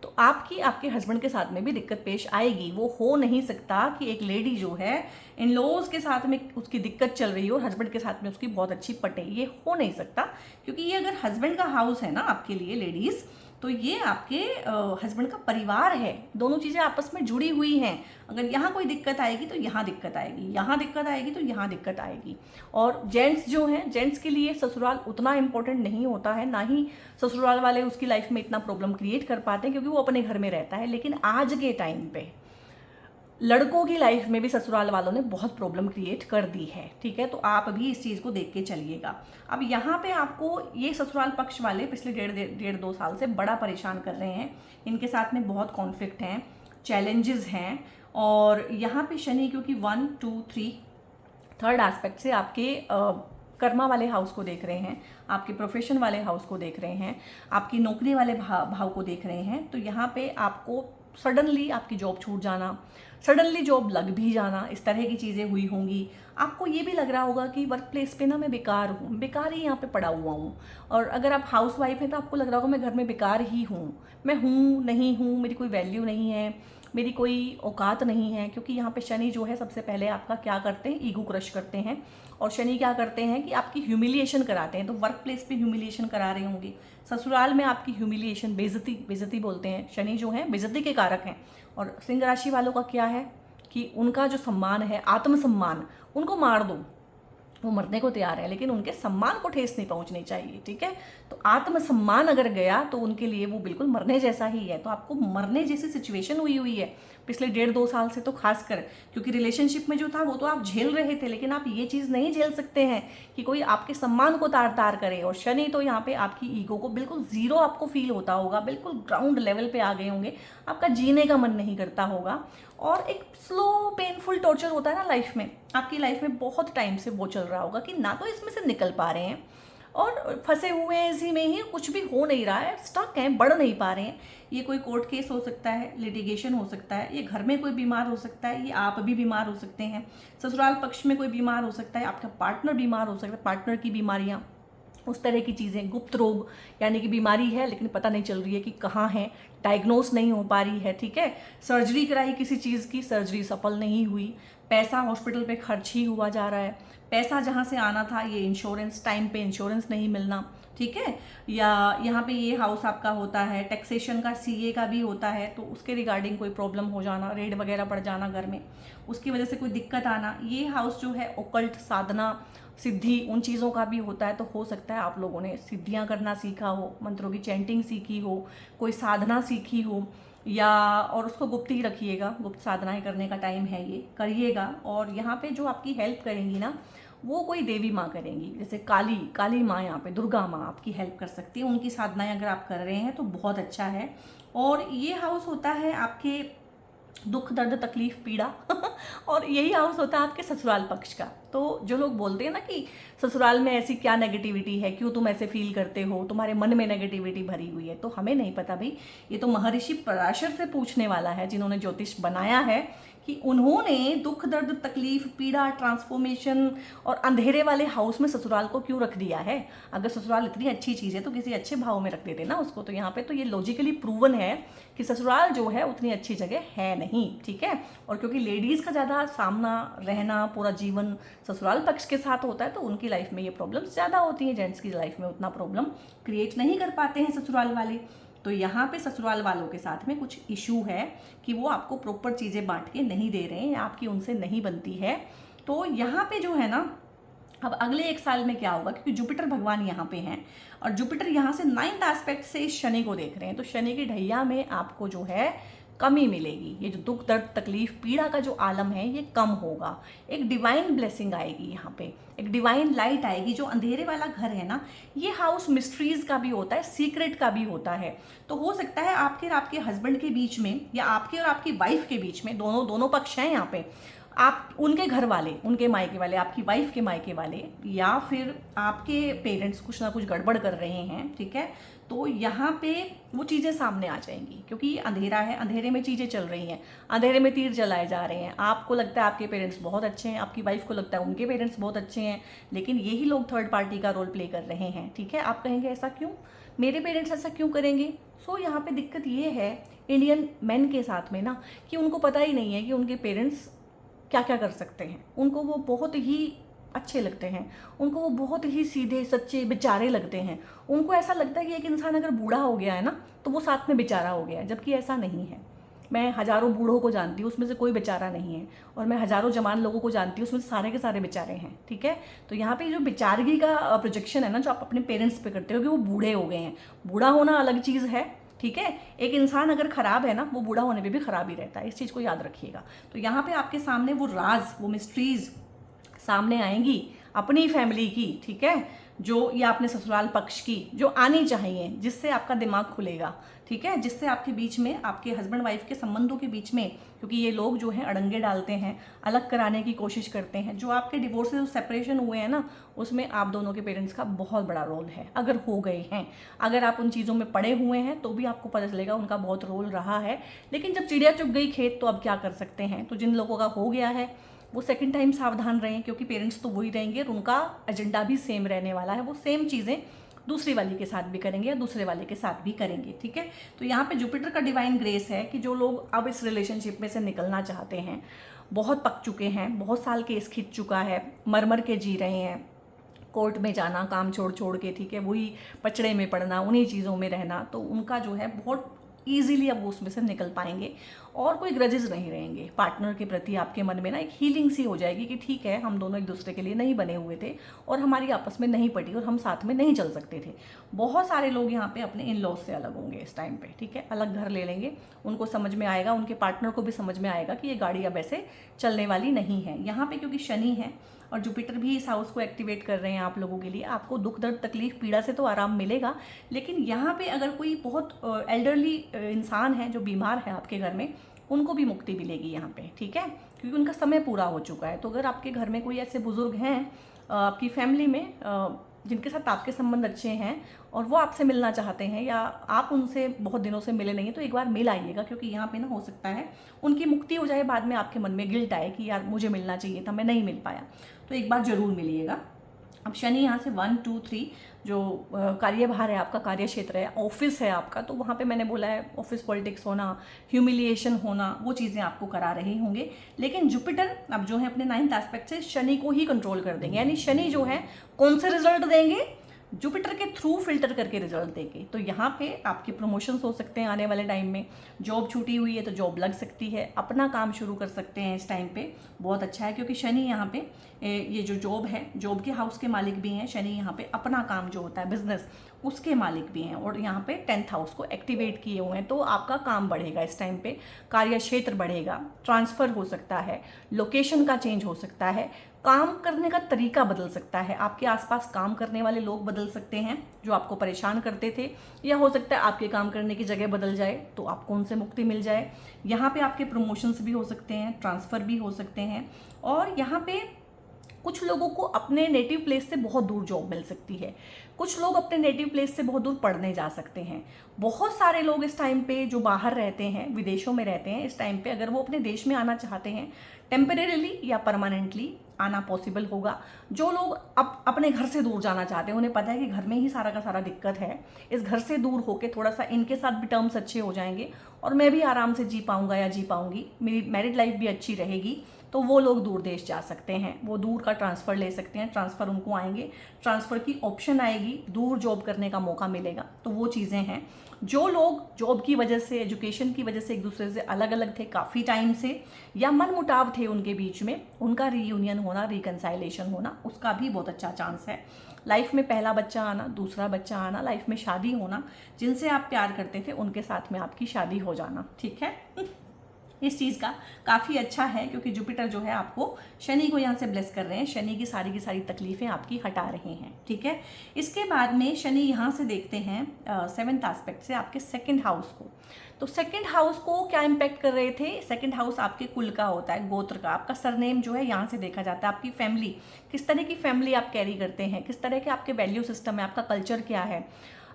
तो आपकी आपके हस्बैंड के साथ में भी दिक्कत पेश आएगी। वो हो नहीं सकता कि एक लेडी जो है इन लॉज के साथ में उसकी दिक्कत चल रही हो और हस्बैंड के साथ में उसकी बहुत अच्छी पटे, ये हो नहीं सकता। क्योंकि ये अगर हस्बैंड का हाउस है ना आपके लिए लेडीज़, तो ये आपके हस्बैंड का परिवार है, दोनों चीज़ें आपस में जुड़ी हुई हैं। अगर यहाँ कोई दिक्कत आएगी तो यहाँ दिक्कत आएगी, यहाँ दिक्कत आएगी तो यहाँ दिक्कत आएगी। और जेंट्स जो हैं, जेंट्स के लिए ससुराल उतना इम्पोर्टेंट नहीं होता है, ना ही ससुराल वाले उसकी लाइफ में इतना प्रॉब्लम क्रिएट कर पाते हैं क्योंकि वो अपने घर में रहता है। लेकिन आज के टाइम पे लड़कों की लाइफ में भी ससुराल वालों ने बहुत प्रॉब्लम क्रिएट कर दी है, ठीक है। तो आप भी इस चीज़ को देख के चलिएगा। अब यहाँ पे आपको ये ससुराल पक्ष वाले पिछले 1.5-2 साल से बड़ा परेशान कर रहे हैं। इनके साथ में बहुत कॉन्फ्लिक्ट हैं, चैलेंजेस हैं। और यहाँ पे शनि क्योंकि 1, 2, 3 थर्ड एस्पेक्ट से आपके कर्मा वाले हाउस को देख रहे हैं, आपके प्रोफेशन वाले हाउस को देख रहे हैं, आपकी नौकरी वाले भाव को देख रहे हैं, तो यहाँ पे आपको सडनली आपकी जॉब छूट जाना, सडनली जॉब लग भी जाना, इस तरह की चीज़ें हुई होंगी। आपको ये भी लग रहा होगा कि वर्क प्लेस पे ना मैं बेकार हूँ, बेकार ही यहाँ पे पड़ा हुआ हूँ। और अगर आप हाउस वाइफ हैं तो आपको लग रहा होगा मैं घर में बेकार ही हूँ, मैं हूँ नहीं हूँ, मेरी कोई वैल्यू नहीं है, मेरी कोई औकात नहीं है। क्योंकि यहाँ पे शनि जो है सबसे पहले आपका क्या करते हैं, ईगो क्रश करते हैं। और शनि क्या करते हैं कि आपकी ह्यूमिलिएशन कराते हैं। तो वर्क प्लेस पे ह्यूमिलिएशन करा रहे होंगे, ससुराल में आपकी ह्यूमिलिएशन, बेइज्जती बोलते हैं। शनि जो है बेइज्जती के कारक हैं। और सिंह राशि वालों का क्या है कि उनका जो सम्मान है, आत्मसम्मान, उनको मार दो, वो मरने को तैयार है लेकिन उनके सम्मान को ठेस नहीं पहुंचनी चाहिए, ठीक है। तो आत्मसम्मान अगर गया तो उनके लिए वो बिल्कुल मरने जैसा ही है। तो आपको मरने जैसी सिचुएशन हुई है पिछले 1.5-2 साल से। तो खासकर क्योंकि रिलेशनशिप में जो था वो तो आप झेल रहे थे, लेकिन आप ये चीज़ नहीं झेल सकते हैं कि कोई आपके सम्मान को तार तार करे। और शनि तो यहाँ पे आपकी ईगो को बिल्कुल ज़ीरो आपको फील होता होगा, बिल्कुल ग्राउंड लेवल पे आ गए होंगे, आपका जीने का मन नहीं करता होगा। और एक स्लो पेनफुल टॉर्चर होता है ना लाइफ में, आपकी लाइफ में बहुत टाइम से वो चल रहा होगा कि ना तो इसमें से निकल पा रहे हैं, और फंसे हुए हैं इसी में ही, कुछ भी हो नहीं रहा है, स्टक हैं, बढ़ नहीं पा रहे हैं। ये कोई कोर्ट केस हो सकता है, लिटिगेशन हो सकता है, ये घर में कोई बीमार हो सकता है, ये आप भी बीमार हो सकते हैं, ससुराल पक्ष में कोई बीमार हो सकता है, आपका पार्टनर बीमार हो सकता है, पार्टनर की बीमारियाँ, उस तरह की चीज़ें, गुप्त रोग, यानी कि बीमारी है लेकिन पता नहीं चल रही है कि कहाँ है, डायग्नोस नहीं हो पा रही है, ठीक है। सर्जरी कराई किसी चीज़ की, सर्जरी सफल नहीं हुई, पैसा हॉस्पिटल पे खर्च ही हुआ जा रहा है, पैसा जहाँ से आना था, ये इंश्योरेंस टाइम पे इंश्योरेंस नहीं मिलना, ठीक है। या यहाँ पे ये हाउस आपका होता है, टैक्सेशन का, सीए का भी होता है, तो उसके रिगार्डिंग कोई प्रॉब्लम हो जाना, रेड वगैरह पड़ जाना घर में, उसकी वजह से कोई दिक्कत आना। ये हाउस जो है ओकल्ट, साधना, सिद्धि, उन चीज़ों का भी होता है। तो हो सकता है आप लोगों ने सिद्धियाँ करना सीखा हो, मंत्रों की चैंटिंग सीखी हो, कोई साधना सीखी हो, या और उसको गुप्त ही रखिएगा, गुप्त साधनाएं करने का टाइम है, ये करिएगा। और यहाँ पे जो आपकी हेल्प करेंगी ना, वो कोई देवी माँ करेंगी, जैसे काली माँ, यहाँ पे दुर्गा माँ आपकी हेल्प कर सकती है। उनकी साधनाएं अगर आप कर रहे हैं तो बहुत अच्छा है। और ये हाउस होता है आपके दुख, दर्द, तकलीफ, पीड़ा और यही हाउस होता है आपके ससुराल पक्ष का। तो जो लोग बोलते हैं ना कि ससुराल में ऐसी क्या नेगेटिविटी है, क्यों तुम ऐसे फील करते हो, तुम्हारे मन में नेगेटिविटी भरी हुई है, तो हमें नहीं पता भाई, ये तो महर्षि पराशर से पूछने वाला है, जिन्होंने ज्योतिष बनाया है, कि उन्होंने दुख, दर्द, तकलीफ, पीड़ा, ट्रांसफॉर्मेशन और अंधेरे वाले हाउस में ससुराल को क्यों रख दिया है। अगर ससुराल इतनी अच्छी चीज़ है तो किसी अच्छे भाव में रख देते ना उसको। तो यहाँ पे तो ये लॉजिकली प्रूवन है कि ससुराल जो है उतनी अच्छी जगह है नहीं, ठीक है। और क्योंकि लेडीज़ का ज़्यादा सामना रहना, पूरा जीवन ससुराल पक्ष के साथ होता है, तो उनकी लाइफ में ये प्रॉब्लम्स ज़्यादा होती हैं, जेंट्स की लाइफ में उतना प्रॉब्लम क्रिएट नहीं कर पाते हैं ससुराल वाले। तो यहाँ पे ससुराल वालों के साथ में कुछ इशू है कि वो आपको प्रॉपर चीज़ें बांट के नहीं दे रहे हैं, आपकी उनसे नहीं बनती है। तो यहाँ पे जो है ना, अब अगले 1 साल में क्या होगा, क्योंकि जुपिटर भगवान यहाँ पे हैं और जुपिटर यहाँ से 9th एस्पेक्ट से शनि को देख रहे हैं, तो शनि की ढैया में आपको जो है कमी मिलेगी। ये जो दुख, दर्द, तकलीफ, पीड़ा का जो आलम है ये कम होगा। एक डिवाइन ब्लेसिंग आएगी यहाँ पे, एक डिवाइन लाइट आएगी। जो अंधेरे वाला घर है ना, ये हाउस मिस्ट्रीज का भी होता है, सीक्रेट का भी होता है। तो हो सकता है आपके और आपके हस्बैंड के बीच में, या आपके और आपकी वाइफ के बीच में, दोनों पक्ष हैं यहाँ पे, आप उनके घर वाले, उनके मायके वाले, आपकी वाइफ के मायके वाले, या फिर आपके पेरेंट्स कुछ ना कुछ गड़बड़ कर रहे हैं, ठीक है। तो यहाँ पे वो चीज़ें सामने आ जाएंगी, क्योंकि ये अंधेरा है, अंधेरे में चीज़ें चल रही हैं, अंधेरे में तीर जलाए जा रहे हैं। आपको लगता है आपके पेरेंट्स बहुत अच्छे हैं, आपकी वाइफ को लगता है उनके पेरेंट्स बहुत अच्छे हैं, लेकिन यही लोग थर्ड पार्टी का रोल प्ले कर रहे हैं, ठीक है। आप कहेंगे ऐसा क्यों, मेरे पेरेंट्स ऐसा क्यों करेंगे। सो यहाँ पे दिक्कत ये है इंडियन मैन के साथ में ना, कि उनको पता ही नहीं है कि उनके पेरेंट्स क्या क्या कर सकते हैं। उनको वो बहुत ही अच्छे लगते हैं, उनको वो बहुत ही सीधे सच्चे बेचारे लगते हैं। उनको ऐसा लगता है कि एक इंसान अगर बूढ़ा हो गया है ना, तो वो साथ में बेचारा हो गया है, जबकि ऐसा नहीं है। मैं हज़ारों बूढ़ों को जानती हूँ, उसमें से कोई बेचारा नहीं है, और मैं हज़ारों जवान लोगों को जानती हूँ, उसमें से सारे के सारे बेचारे हैं, ठीक है। तो यहाँ पे जो बेचारगी का प्रोजेक्शन है ना, जो आप अपने पेरेंट्स पे करते हो कि वो बूढ़े हो गए हैं, बूढ़ा होना अलग चीज़ है, ठीक है। एक इंसान अगर खराब है ना, वो बूढ़ा होने पे भी खराब ही रहता है, इस चीज़ को याद रखिएगा। तो यहाँ पे आपके सामने वो राज, वो मिस्ट्रीज सामने आएंगी अपनी फैमिली की, ठीक है, जो या अपने ससुराल पक्ष की, जो आनी चाहिए, जिससे आपका दिमाग खुलेगा, ठीक है, जिससे आपके बीच में, आपके हस्बैंड वाइफ के संबंधों के बीच में, क्योंकि ये लोग जो हैं अड़ंगे डालते हैं, अलग कराने की कोशिश करते हैं। जो आपके डिवोर्स से जो सेपरेशन हुए हैं ना, उसमें आप दोनों के पेरेंट्स का बहुत बड़ा रोल है, अगर हो गए हैं। अगर आप उन चीज़ों में पड़े हुए हैं तो भी आपको पता चलेगा उनका बहुत रोल रहा है। लेकिन जब चिड़िया चुग गई खेत, तो अब क्या कर सकते हैं। तो जिन लोगों का हो गया है वो सेकंड टाइम सावधान रहें, क्योंकि पेरेंट्स तो वही रहेंगे और उनका एजेंडा भी सेम रहने वाला है। वो सेम चीज़ें दूसरी वाली के साथ भी करेंगे या दूसरे वाले के साथ भी करेंगे, ठीक है। तो यहाँ पे जुपिटर का डिवाइन ग्रेस है कि जो लोग अब इस रिलेशनशिप में से निकलना चाहते हैं, बहुत पक चुके हैं, बहुत साल केस खिंच चुका है, मर के जी रहे हैं, कोर्ट में जाना, काम छोड़ छोड़ के, ठीक है, वही पचड़े में पड़ना, उन्हीं चीज़ों में रहना, तो उनका जो है बहुत ईजिली अब वो उसमें से निकल पाएंगे और कोई ग्रजेस नहीं रहेंगे पार्टनर के प्रति। आपके मन में ना एक हीलिंग सी हो जाएगी कि ठीक है, हम दोनों एक दूसरे के लिए नहीं बने हुए थे और हमारी आपस में नहीं पटी और हम साथ में नहीं चल सकते थे। बहुत सारे लोग यहाँ पे अपने इन लॉज से अलग होंगे इस टाइम पे, ठीक है, अलग घर ले लेंगे। उनको समझ में आएगा, उनके पार्टनर को भी समझ में आएगा कि ये गाड़ी अब ऐसे चलने वाली नहीं है। यहाँ पे क्योंकि शनि है और जुपिटर भी इस हाउस को एक्टिवेट कर रहे हैं आप लोगों के लिए, आपको दुख, दर्द, तकलीफ, पीड़ा से तो आराम मिलेगा। लेकिन यहाँ पे अगर कोई बहुत एल्डरली इंसान है जो बीमार है आपके घर में, उनको भी मुक्ति मिलेगी यहाँ पे, ठीक है, क्योंकि उनका समय पूरा हो चुका है। तो अगर आपके घर में कोई ऐसे बुजुर्ग हैं आपकी फैमिली में, जिनके साथ आपके संबंध अच्छे हैं और वो आपसे मिलना चाहते हैं या आप उनसे बहुत दिनों से मिले नहीं, तो एक बार मिल आइएगा, क्योंकि यहाँ पे ना हो सकता है उनकी मुक्ति हो जाए, बाद में आपके मन में गिल्ट आए कि यार मुझे मिलना चाहिए था, मैं नहीं मिल पाया। तो एक बार ज़रूर मिलिएगा। अब शनि यहाँ से 1, 2, 3 जो कार्यभार है आपका, कार्य क्षेत्र है, ऑफिस है आपका, तो वहाँ पे मैंने बोला है ऑफिस पॉलिटिक्स होना, ह्यूमिलिएशन होना, वो चीज़ें आपको करा रहे होंगे। लेकिन जुपिटर अब जो है अपने 9th एस्पेक्ट से शनि को ही कंट्रोल कर देंगे, यानी शनि जो है कौन से रिजल्ट देंगे, जुपिटर के थ्रू फिल्टर करके रिजल्ट देंगे। तो यहाँ पे आपके प्रमोशंस हो सकते हैं आने वाले टाइम में, जॉब छूटी हुई है तो जॉब लग सकती है, अपना काम शुरू कर सकते हैं इस टाइम पे, बहुत अच्छा है। क्योंकि शनि यहाँ पे ये जो जॉब है, जॉब के हाउस के मालिक भी हैं शनि, यहाँ पे अपना काम जो होता है बिजनेस उसके मालिक भी हैं, और यहाँ पे 10th हाउस को एक्टिवेट किए हुए हैं। तो आपका काम बढ़ेगा इस टाइम पे, कार्य क्षेत्र बढ़ेगा, ट्रांसफ़र हो सकता है, लोकेशन का चेंज हो सकता है, काम करने का तरीका बदल सकता है, आपके आसपास काम करने वाले लोग बदल सकते हैं जो आपको परेशान करते थे, या हो सकता है आपके काम करने की जगह बदल जाए तो आपको उनसे मुक्ति मिल जाए। यहाँ पे आपके प्रमोशंस भी हो सकते हैं, ट्रांसफ़र भी हो सकते हैं, और यहाँ पे कुछ लोगों को अपने नेटिव प्लेस से बहुत दूर जॉब मिल सकती है, कुछ लोग अपने नेटिव प्लेस से बहुत दूर पढ़ने जा सकते हैं। बहुत सारे लोग इस टाइम पे जो बाहर रहते हैं, विदेशों में रहते हैं, इस टाइम पे अगर वो अपने देश में आना चाहते हैं, टेम्परेरीली या परमानेंटली आना पॉसिबल होगा। जो लोग अपने घर से दूर जाना चाहते हैं, उन्हें पता है कि घर में ही सारा का सारा दिक्कत है, इस घर से दूर होके थोड़ा सा इनके साथ भी टर्म्स अच्छे हो जाएंगे और मैं भी आराम से जी पाऊंगा या जी पाऊंगी, मेरी मैरिड लाइफ भी अच्छी रहेगी, तो वो लोग दूर देश जा सकते हैं, वो दूर का ट्रांसफ़र ले सकते हैं, ट्रांसफ़र उनको आएंगे, ट्रांसफ़र की ऑप्शन आएगी, दूर जॉब करने का मौका मिलेगा। तो वो चीज़ें हैं। जो लोग जॉब की वजह से, एजुकेशन की वजह से एक दूसरे से अलग अलग थे काफ़ी टाइम से, या मनमुटाव थे उनके बीच में, उनका रीयूनियन होना, रिकनसाइलेशन होना, उसका भी बहुत अच्छा चांस है। लाइफ में पहला बच्चा आना, दूसरा बच्चा आना, लाइफ में शादी होना, जिनसे आप प्यार करते थे उनके साथ में आपकी शादी हो जाना, ठीक है। इस चीज़ का काफ़ी अच्छा है, क्योंकि जुपिटर जो है आपको शनि को यहाँ से ब्लेस कर रहे हैं, शनि की सारी तकलीफ़ें आपकी हटा रहे हैं, ठीक है। इसके बाद में शनि यहाँ से देखते हैं 7th एस्पेक्ट से आपके 2nd हाउस को। तो 2nd हाउस को क्या इम्पैक्ट कर रहे थे, 2nd हाउस आपके कुल का होता है, गोत्र का, आपका सरनेम जो है यहाँ से देखा जाता है, आपकी फैमिली, किस तरह की फैमिली आप कैरी करते हैं, किस तरह के आपके वैल्यू सिस्टम है, आपका कल्चर क्या है,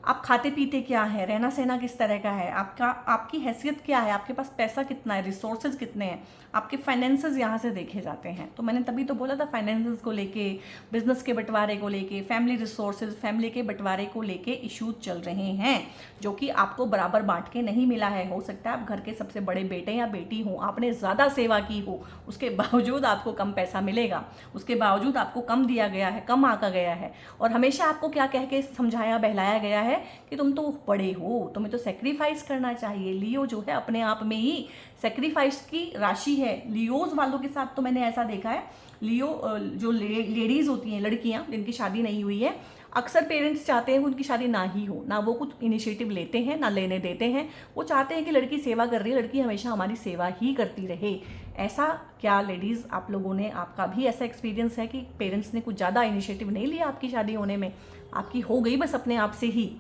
आप खाते पीते क्या है, रहना सहना किस तरह का है, आपकी हैसियत क्या है, आपके पास पैसा कितना है, रिसोर्सेज कितने हैं, आपके फाइनेंसेस यहाँ से देखे जाते हैं। तो मैंने तभी तो बोला था फाइनेंसेस को लेके, बिजनेस के बंटवारे को लेके, फैमिली रिसोर्सेज, फैमिली के बंटवारे को लेके इश्यूज चल रहे हैं, जो कि आपको बराबर बांट के नहीं मिला है। हो सकता है आप घर के सबसे बड़े बेटे या बेटी हो, आपने ज़्यादा सेवा की हो, उसके बावजूद आपको कम पैसा मिलेगा, उसके बावजूद आपको कम दिया गया है, कम आंका गया है, और हमेशा आपको क्या कह के समझाया बहलाया गया है कि तुम तो बड़े हो, तुम्हें तो सेक्रीफाइस करना चाहिए। लियो जो है अपने आप में ही सेक्रीफाइस की राशि है। लियोज वालों के साथ तो मैंने ऐसा देखा है, लियो जो लेडीज होती हैं, लड़कियां जिनकी शादी नहीं हुई है, अक्सर पेरेंट्स चाहते हैं कि उनकी शादी ना ही हो, ना वो कुछ इनिशिएटिव लेते हैं ना लेने देते हैं। वो चाहते हैं कि लड़की सेवा कर रही है, लड़की हमेशा हमारी सेवा ही करती रहे। ऐसा क्या लेडीज़ आप लोगों ने, आपका भी ऐसा एक्सपीरियंस है कि पेरेंट्स ने कुछ ज़्यादा इनिशिएटिव नहीं लिया आपकी शादी होने में, आपकी हो गई बस अपने आप से ही,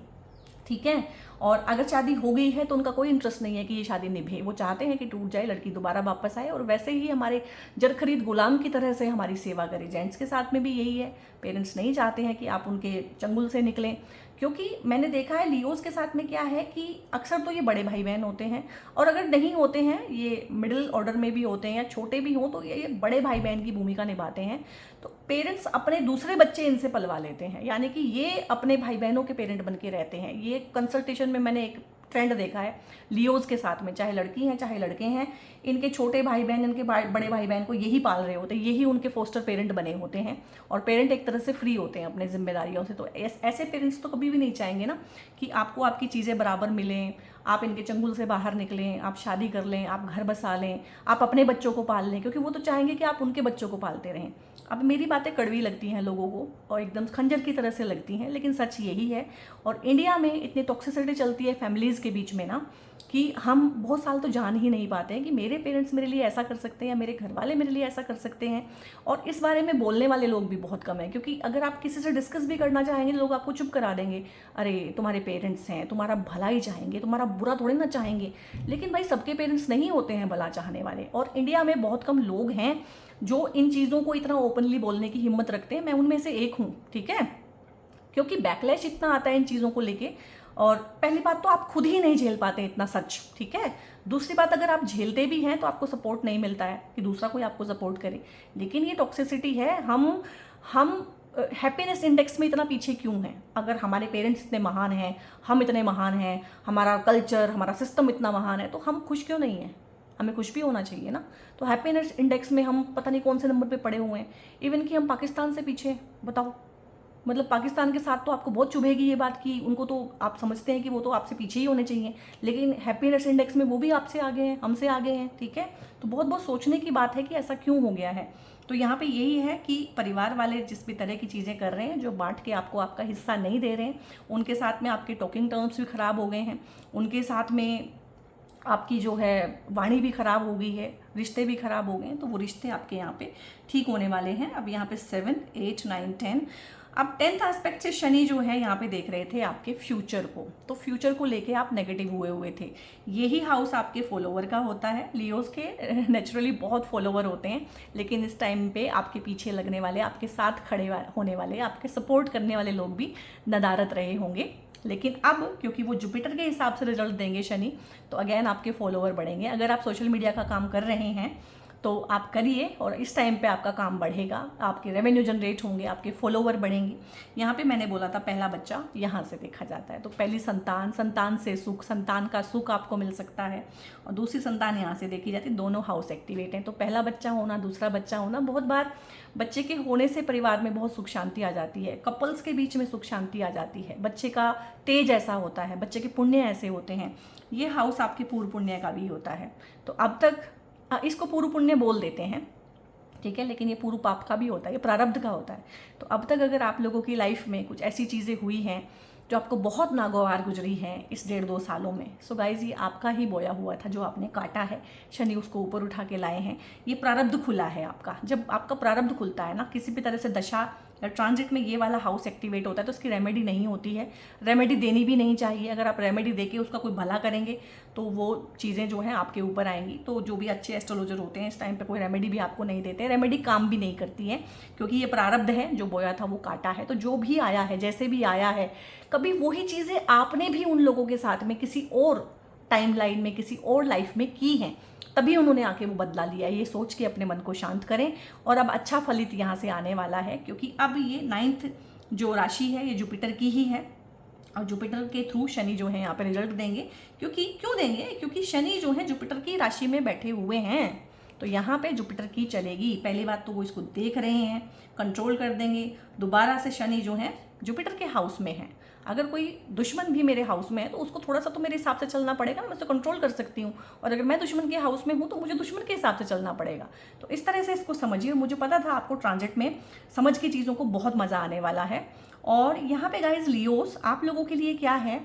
ठीक है। और अगर शादी हो गई है तो उनका कोई इंटरेस्ट नहीं है कि ये शादी निभे, वो चाहते हैं कि टूट जाए, लड़की दोबारा वापस आए और वैसे ही हमारे जरखरीद गुलाम की तरह से हमारी सेवा करें। जेंट्स के साथ में भी यही है, पेरेंट्स नहीं चाहते हैं कि आप उनके चंगुल से निकलें, क्योंकि मैंने देखा है लियोज के साथ में क्या है कि अक्सर तो ये बड़े भाई बहन होते हैं, और अगर नहीं होते हैं, ये मिडिल ऑर्डर में भी होते हैं या छोटे भी हों, तो ये बड़े भाई बहन की भूमिका निभाते हैं। तो पेरेंट्स अपने दूसरे बच्चे इनसे पलवा लेते हैं, यानी कि ये अपने भाई बहनों के पेरेंट बन के रहते हैं। ये कंसल्टेशन में मैंने एक ट्रेंड देखा है लियोज के साथ में, चाहे लड़की हैं चाहे लड़के हैं, इनके छोटे भाई बहन, इनके बड़े भाई बहन को यही पाल रहे होते हैं, यही उनके फोस्टर पेरेंट बने होते हैं, और पेरेंट एक तरह से फ्री होते हैं अपने जिम्मेदारियों से। तो ऐसे पेरेंट्स तो कभी भी नहीं चाहेंगे ना कि आपको आपकी चीज़ें बराबर मिलें, आप इनके चंगुल से बाहर निकलें, आप शादी कर लें, आप घर बसा लें, आप अपने बच्चों को पाल लें, क्योंकि वो तो चाहेंगे कि आप उनके बच्चों को पालते रहें। अब मेरी बातें कड़वी लगती हैं लोगों को और एकदम खंजर की तरह से लगती हैं, लेकिन सच यही है। और इंडिया में इतनी टॉक्सिसिटी चलती है फैमिलीज़ के बीच में ना, कि हम बहुत साल तो जान ही नहीं पाते हैं कि मेरे पेरेंट्स मेरे लिए ऐसा कर सकते हैं या मेरे घर वाले मेरे लिए ऐसा कर सकते हैं। और इस बारे में बोलने वाले लोग भी बहुत कम हैं, क्योंकि अगर आप किसी से डिस्कस भी करना चाहेंगे, लोग आपको चुप करा देंगे, अरे तुम्हारे पेरेंट्स हैं, तुम्हारा भला ही चाहेंगे, तुम्हारा बुरा थोड़ी ना चाहेंगे। लेकिन भाई सबके पेरेंट्स नहीं होते हैं भला चाहने वाले, और इंडिया में बहुत कम लोग हैं जो इन चीज़ों को इतना ओपनली बोलने की हिम्मत रखते हैं। मैं उनमें से एक हूँ, ठीक है। क्योंकि बैकलैश इतना आता है इन चीज़ों को लेके। और पहली बात तो आप खुद ही नहीं झेल पाते इतना सच, ठीक है। दूसरी बात, अगर आप झेलते भी हैं तो आपको सपोर्ट नहीं मिलता है कि दूसरा कोई आपको सपोर्ट करे। लेकिन ये टॉक्सिसिटी है। हम हैप्पीनेस इंडेक्स में इतना पीछे क्यों हैं? अगर हमारे पेरेंट्स इतने महान हैं, हम इतने महान हैं, हमारा कल्चर, हमारा सिस्टम इतना महान है, तो हम खुश क्यों नहीं हैं? हमें खुश भी होना चाहिए ना। तो हैप्पीनेस इंडेक्स में हम पता नहीं कौन से नंबर पे पड़े हुए हैं। इवन कि हम पाकिस्तान से पीछे, बताओ। मतलब पाकिस्तान के साथ तो आपको बहुत चुभेगी ये बात कि उनको तो आप समझते हैं कि वो तो आपसे पीछे ही होने चाहिए, लेकिन हैप्पीनेस इंडेक्स में वो भी आपसे आगे हैं, हमसे आगे हैं, ठीक है। तो बहुत बहुत सोचने की बात है कि ऐसा क्यों हो गया है। तो यहाँ पे यही है कि परिवार वाले जिस भी तरह की चीज़ें कर रहे हैं, जो बांट के आपको आपका हिस्सा नहीं दे रहे हैं, उनके साथ में आपके टॉकिंग टर्म्स भी ख़राब हो गए हैं, उनके साथ में आपकी जो है वाणी भी ख़राब हो गई है, रिश्ते भी ख़राब हो गए हैं। तो वो रिश्ते आपके यहाँ पे ठीक होने वाले हैं। अब यहाँ पे 7, 8, 9, 10। अब 10th एस्पेक्ट से शनि जो है यहाँ पे देख रहे थे आपके फ्यूचर को, तो फ्यूचर को लेके आप नेगेटिव हुए थे। यही हाउस आपके फॉलोवर का होता है। लियोस के नेचुरली बहुत फॉलोवर होते हैं, लेकिन इस टाइम पे आपके पीछे लगने वाले, आपके साथ खड़े होने वाले, आपके सपोर्ट करने वाले लोग भी नदारत रहे होंगे। लेकिन अब क्योंकि वो जुपिटर के हिसाब से रिजल्ट देंगे शनि, तो अगेन आपके फॉलोवर बढ़ेंगे। अगर आप सोशल मीडिया का काम कर रहे हैं तो आप करिए, और इस टाइम पे आपका काम बढ़ेगा, आपके रेवेन्यू जनरेट होंगे, आपके फॉलोवर बढ़ेंगे। यहाँ पे मैंने बोला था पहला बच्चा यहाँ से देखा जाता है, तो पहली संतान, संतान से सुख, संतान का सुख आपको मिल सकता है। और दूसरी संतान यहाँ से देखी जाती है। दोनों हाउस एक्टिवेट हैं, तो पहला बच्चा होना, दूसरा बच्चा होना, बहुत बार बच्चे के होने से परिवार में बहुत सुख शांति आ जाती है, कपल्स के बीच में सुख शांति आ जाती है। बच्चे का तेज ऐसा होता है, बच्चे के पुण्य ऐसे होते हैं। ये हाउस आपके पूर्व पुण्य का भी होता है। तो अब तक इसको पूर्व पुण्य बोल देते हैं, ठीक है, लेकिन ये पूर्व पाप का भी होता है, ये प्रारब्ध का होता है। तो अब तक अगर आप लोगों की लाइफ में कुछ ऐसी चीज़ें हुई हैं जो आपको बहुत नागवार गुजरी हैं इस 1.5-2 सालों में, सो गाइज ये आपका ही बोया हुआ था जो आपने काटा है। शनि उसको ऊपर उठा के लाए हैं। ये प्रारब्ध खुला है आपका। जब आपका प्रारब्ध खुलता है ना, किसी भी तरह से दशा या ट्रांजिट में ये वाला हाउस एक्टिवेट होता है, तो उसकी रेमेडी नहीं होती है। रेमेडी देनी भी नहीं चाहिए। अगर आप रेमेडी देके उसका कोई भला करेंगे तो वो चीज़ें जो हैं आपके ऊपर आएंगी। तो जो भी अच्छे एस्ट्रोलॉजर होते हैं इस टाइम पे कोई रेमेडी भी आपको नहीं देते। रेमेडी काम भी नहीं करती है, क्योंकि ये प्रारब्ध है, जो बोया था वो काटा है। तो जो भी आया है, जैसे भी आया है, कभी वही चीज़ें आपने भी उन लोगों के साथ में किसी और टाइमलाइन में, किसी और लाइफ में की हैं, तभी उन्होंने आके वो बदला लिया। ये सोच के अपने मन को शांत करें, और अब अच्छा फलित यहाँ से आने वाला है, क्योंकि अब ये 9th जो राशि है ये जुपिटर की ही है, और जुपिटर के थ्रू शनि जो है यहाँ पे रिजल्ट देंगे। क्यों देंगे? क्योंकि शनि जो है जुपिटर की राशि में बैठे हुए हैं, तो यहाँ पे जुपिटर की चलेगी। पहली बात तो वो इसको देख रहे हैं, कंट्रोल कर देंगे। दोबारा से शनि जो है जुपिटर के हाउस में है। अगर कोई दुश्मन भी मेरे हाउस में है तो उसको थोड़ा सा तो मेरे हिसाब से चलना पड़ेगा, मैं उसे कंट्रोल कर सकती हूँ। और अगर मैं दुश्मन के हाउस में हूँ तो मुझे दुश्मन के हिसाब से चलना पड़ेगा। तो इस तरह से इसको समझिए। मुझे पता था आपको ट्रांजिट में समझ के चीज़ों को बहुत मज़ा आने वाला है। और यहाँ पे गाइज लियोस, आप लोगों के लिए क्या है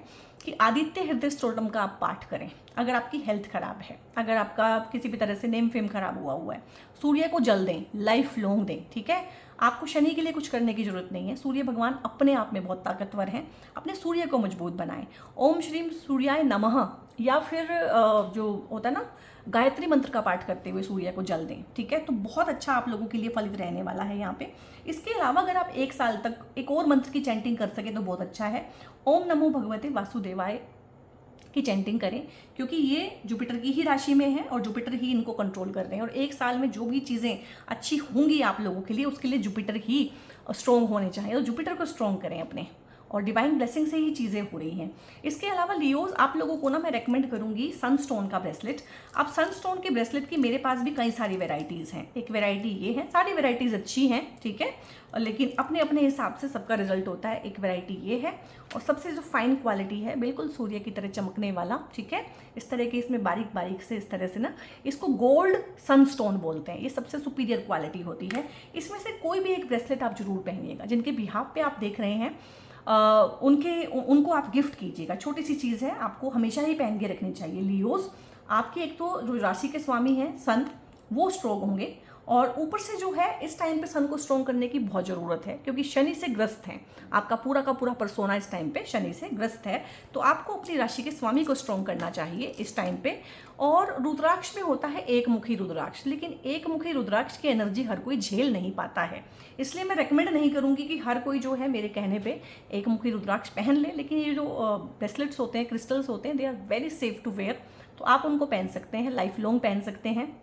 कि आदित्य हृदय स्तोत्रम का आप पाठ करें। अगर आपकी हेल्थ खराब है, अगर आपका किसी भी तरह से नेम फेम खराब हुआ है, सूर्य को जल दें, लाइफ लॉन्ग दें, ठीक है। आपको शनि के लिए कुछ करने की जरूरत नहीं है। सूर्य भगवान अपने आप में बहुत ताकतवर हैं। अपने सूर्य को मजबूत बनाएं। ओम श्रीम सूर्याय नमः, या फिर जो होता है ना, गायत्री मंत्र का पाठ करते हुए सूर्य को जल दें, ठीक है। तो बहुत अच्छा आप लोगों के लिए फलित रहने वाला है यहाँ पे। इसके अलावा अगर आप 1 साल तक एक और मंत्र की चैंटिंग कर सके तो बहुत अच्छा है। ओम नमो भगवते वासुदेवाय की चैंटिंग करें, क्योंकि ये जुपिटर की ही राशि में है और जुपिटर ही इनको कंट्रोल कर रहे हैं। और 1 साल में जो भी चीज़ें अच्छी होंगी आप लोगों के लिए, उसके लिए जुपिटर ही स्ट्रॉन्ग होने चाहिए। तो जुपिटर को स्ट्रॉन्ग करें अपने, और डिवाइन ब्लेसिंग से ही चीज़ें हो रही हैं। इसके अलावा लियोज, आप लोगों को ना मैं रेकमेंड करूंगी सनस्टोन का ब्रेसलेट। आप सनस्टोन के ब्रेसलेट की मेरे पास भी कई सारी वेराइटीज़ हैं। एक वेराइटी ये है, सारी वेराइटीज़ अच्छी हैं, ठीक है, लेकिन अपने अपने हिसाब से सबका रिजल्ट होता है। एक वेराइटी ये है, और सबसे जो फाइन क्वालिटी है, बिल्कुल सूर्य की तरह चमकने वाला, ठीक है, इस तरह के इसमें बारीक बारीक से इस तरह से ना, इसको गोल्ड सनस्टोन बोलते हैं। ये सबसे सुपीरियर क्वालिटी होती है। इसमें से कोई भी एक ब्रेसलेट आप जरूर पहनिएगा। जिनके बिहाफ पे आप देख रहे हैं उनको आप गिफ्ट कीजिएगा। छोटी सी चीज़ है, आपको हमेशा ही पहन के रखनी चाहिए। लियोस, आपके एक तो जो राशि के स्वामी हैं सन, वो स्ट्रोंग होंगे, और ऊपर से जो है इस टाइम पे सन को स्ट्रॉन्ग करने की बहुत ज़रूरत है, क्योंकि शनि से ग्रस्त हैं, आपका पूरा का पूरा पर्सोना इस टाइम पे शनि से ग्रस्त है। तो आपको अपनी राशि के स्वामी को स्ट्रॉन्ग करना चाहिए इस टाइम पे। और रुद्राक्ष में होता है एक मुखी रुद्राक्ष, लेकिन एक मुखी रुद्राक्ष की एनर्जी हर कोई झेल नहीं पाता है, इसलिए मैं रेकमेंड नहीं करूँगी कि हर कोई जो है मेरे कहने पे एक मुखी रुद्राक्ष पहन ले। लेकिन ये जो ब्रेसलेट्स होते हैं, क्रिस्टल्स होते हैं, they are very safe to wear, तो आप उनको पहन सकते हैं, लाइफ लॉन्ग पहन सकते हैं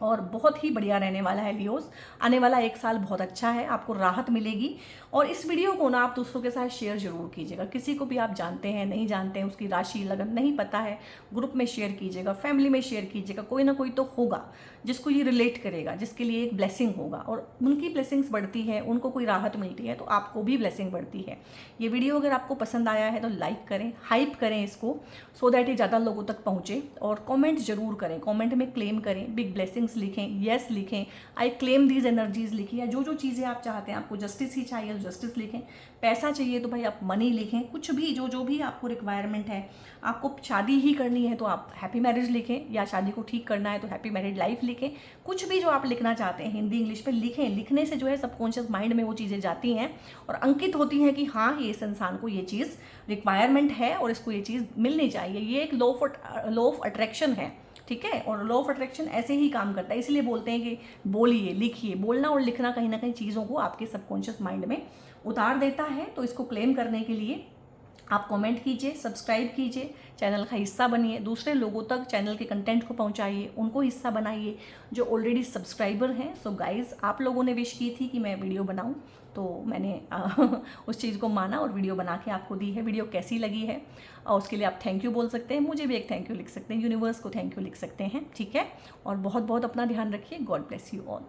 और बहुत ही बढ़िया रहने वाला है लियोस। आने वाला 1 साल बहुत अच्छा है, आपको राहत मिलेगी। और इस वीडियो को ना आप दूसरों के साथ शेयर जरूर कीजिएगा, किसी को भी आप जानते हैं नहीं जानते हैं, उसकी राशि लगन नहीं पता है, ग्रुप में शेयर कीजिएगा, फैमिली में शेयर कीजिएगा, कोई ना कोई तो होगा जिसको ये रिलेट करेगा, जिसके लिए एक ब्लेसिंग होगा, और उनकी ब्लेसिंग्स बढ़ती है, उनको कोई राहत मिलती है, तो आपको भी ब्लेसिंग बढ़ती है। ये वीडियो अगर आपको पसंद आया है तो लाइक करें, हाइप करें इसको, सो दैट ये ज़्यादा लोगों तक पहुँचे। और कमेंट जरूर करें, कमेंट में क्लेम करें, बिग ब्लेसिंग्स लिखें, येस लिखें, आई क्लेम दीज एनर्जीज लिखें, या जो जो चीज़ें आप चाहते हैं, आपको जस्टिस ही चाहिए तो जस्टिस लिखें, पैसा चाहिए तो भाई आप मनी लिखें, कुछ भी जो जो भी आपको रिक्वायरमेंट है, आपको शादी ही करनी है तो आप हैप्पी मैरिज लिखें, या शादी को ठीक करना है तो हैप्पी मैरिड लाइफ लिखें, कुछ भी जो आप लिखना चाहते हैं हिंदी इंग्लिश में लिखें। लिखने से जो है सबकॉन्शियस माइंड में वो चीज़ें जाती हैं और अंकित होती हैं कि हाँ ये इस इंसान को ये चीज़ रिक्वायरमेंट है और इसको ये चीज़ मिलनी चाहिए। ये एक लॉ ऑफ अट्रैक्शन है, ठीक है, और लॉ ऑफ अट्रैक्शन ऐसे ही काम करता है, इसलिए बोलते हैं कि बोलिए, लिखिए। बोलना और लिखना कहीं ना कहीं चीज़ों को आपके सबकॉन्शियस माइंड में उतार देता है। तो इसको क्लेम करने के लिए आप कमेंट कीजिए, सब्सक्राइब कीजिए, चैनल का हिस्सा बनिए, दूसरे लोगों तक चैनल के कंटेंट को पहुंचाइए, उनको हिस्सा बनाइए जो ऑलरेडी सब्सक्राइबर हैं। सो गाइज़, आप लोगों ने विश की थी कि मैं वीडियो बनाऊं, तो मैंने उस चीज़ को माना और वीडियो बना के आपको दी है। वीडियो कैसी लगी है और उसके लिए आप थैंक यू बोल सकते हैं, मुझे भी एक थैंक यू लिख सकते हैं, यूनिवर्स को थैंक यू लिख सकते हैं, ठीक है। और बहुत बहुत अपना ध्यान रखिए। God bless you all.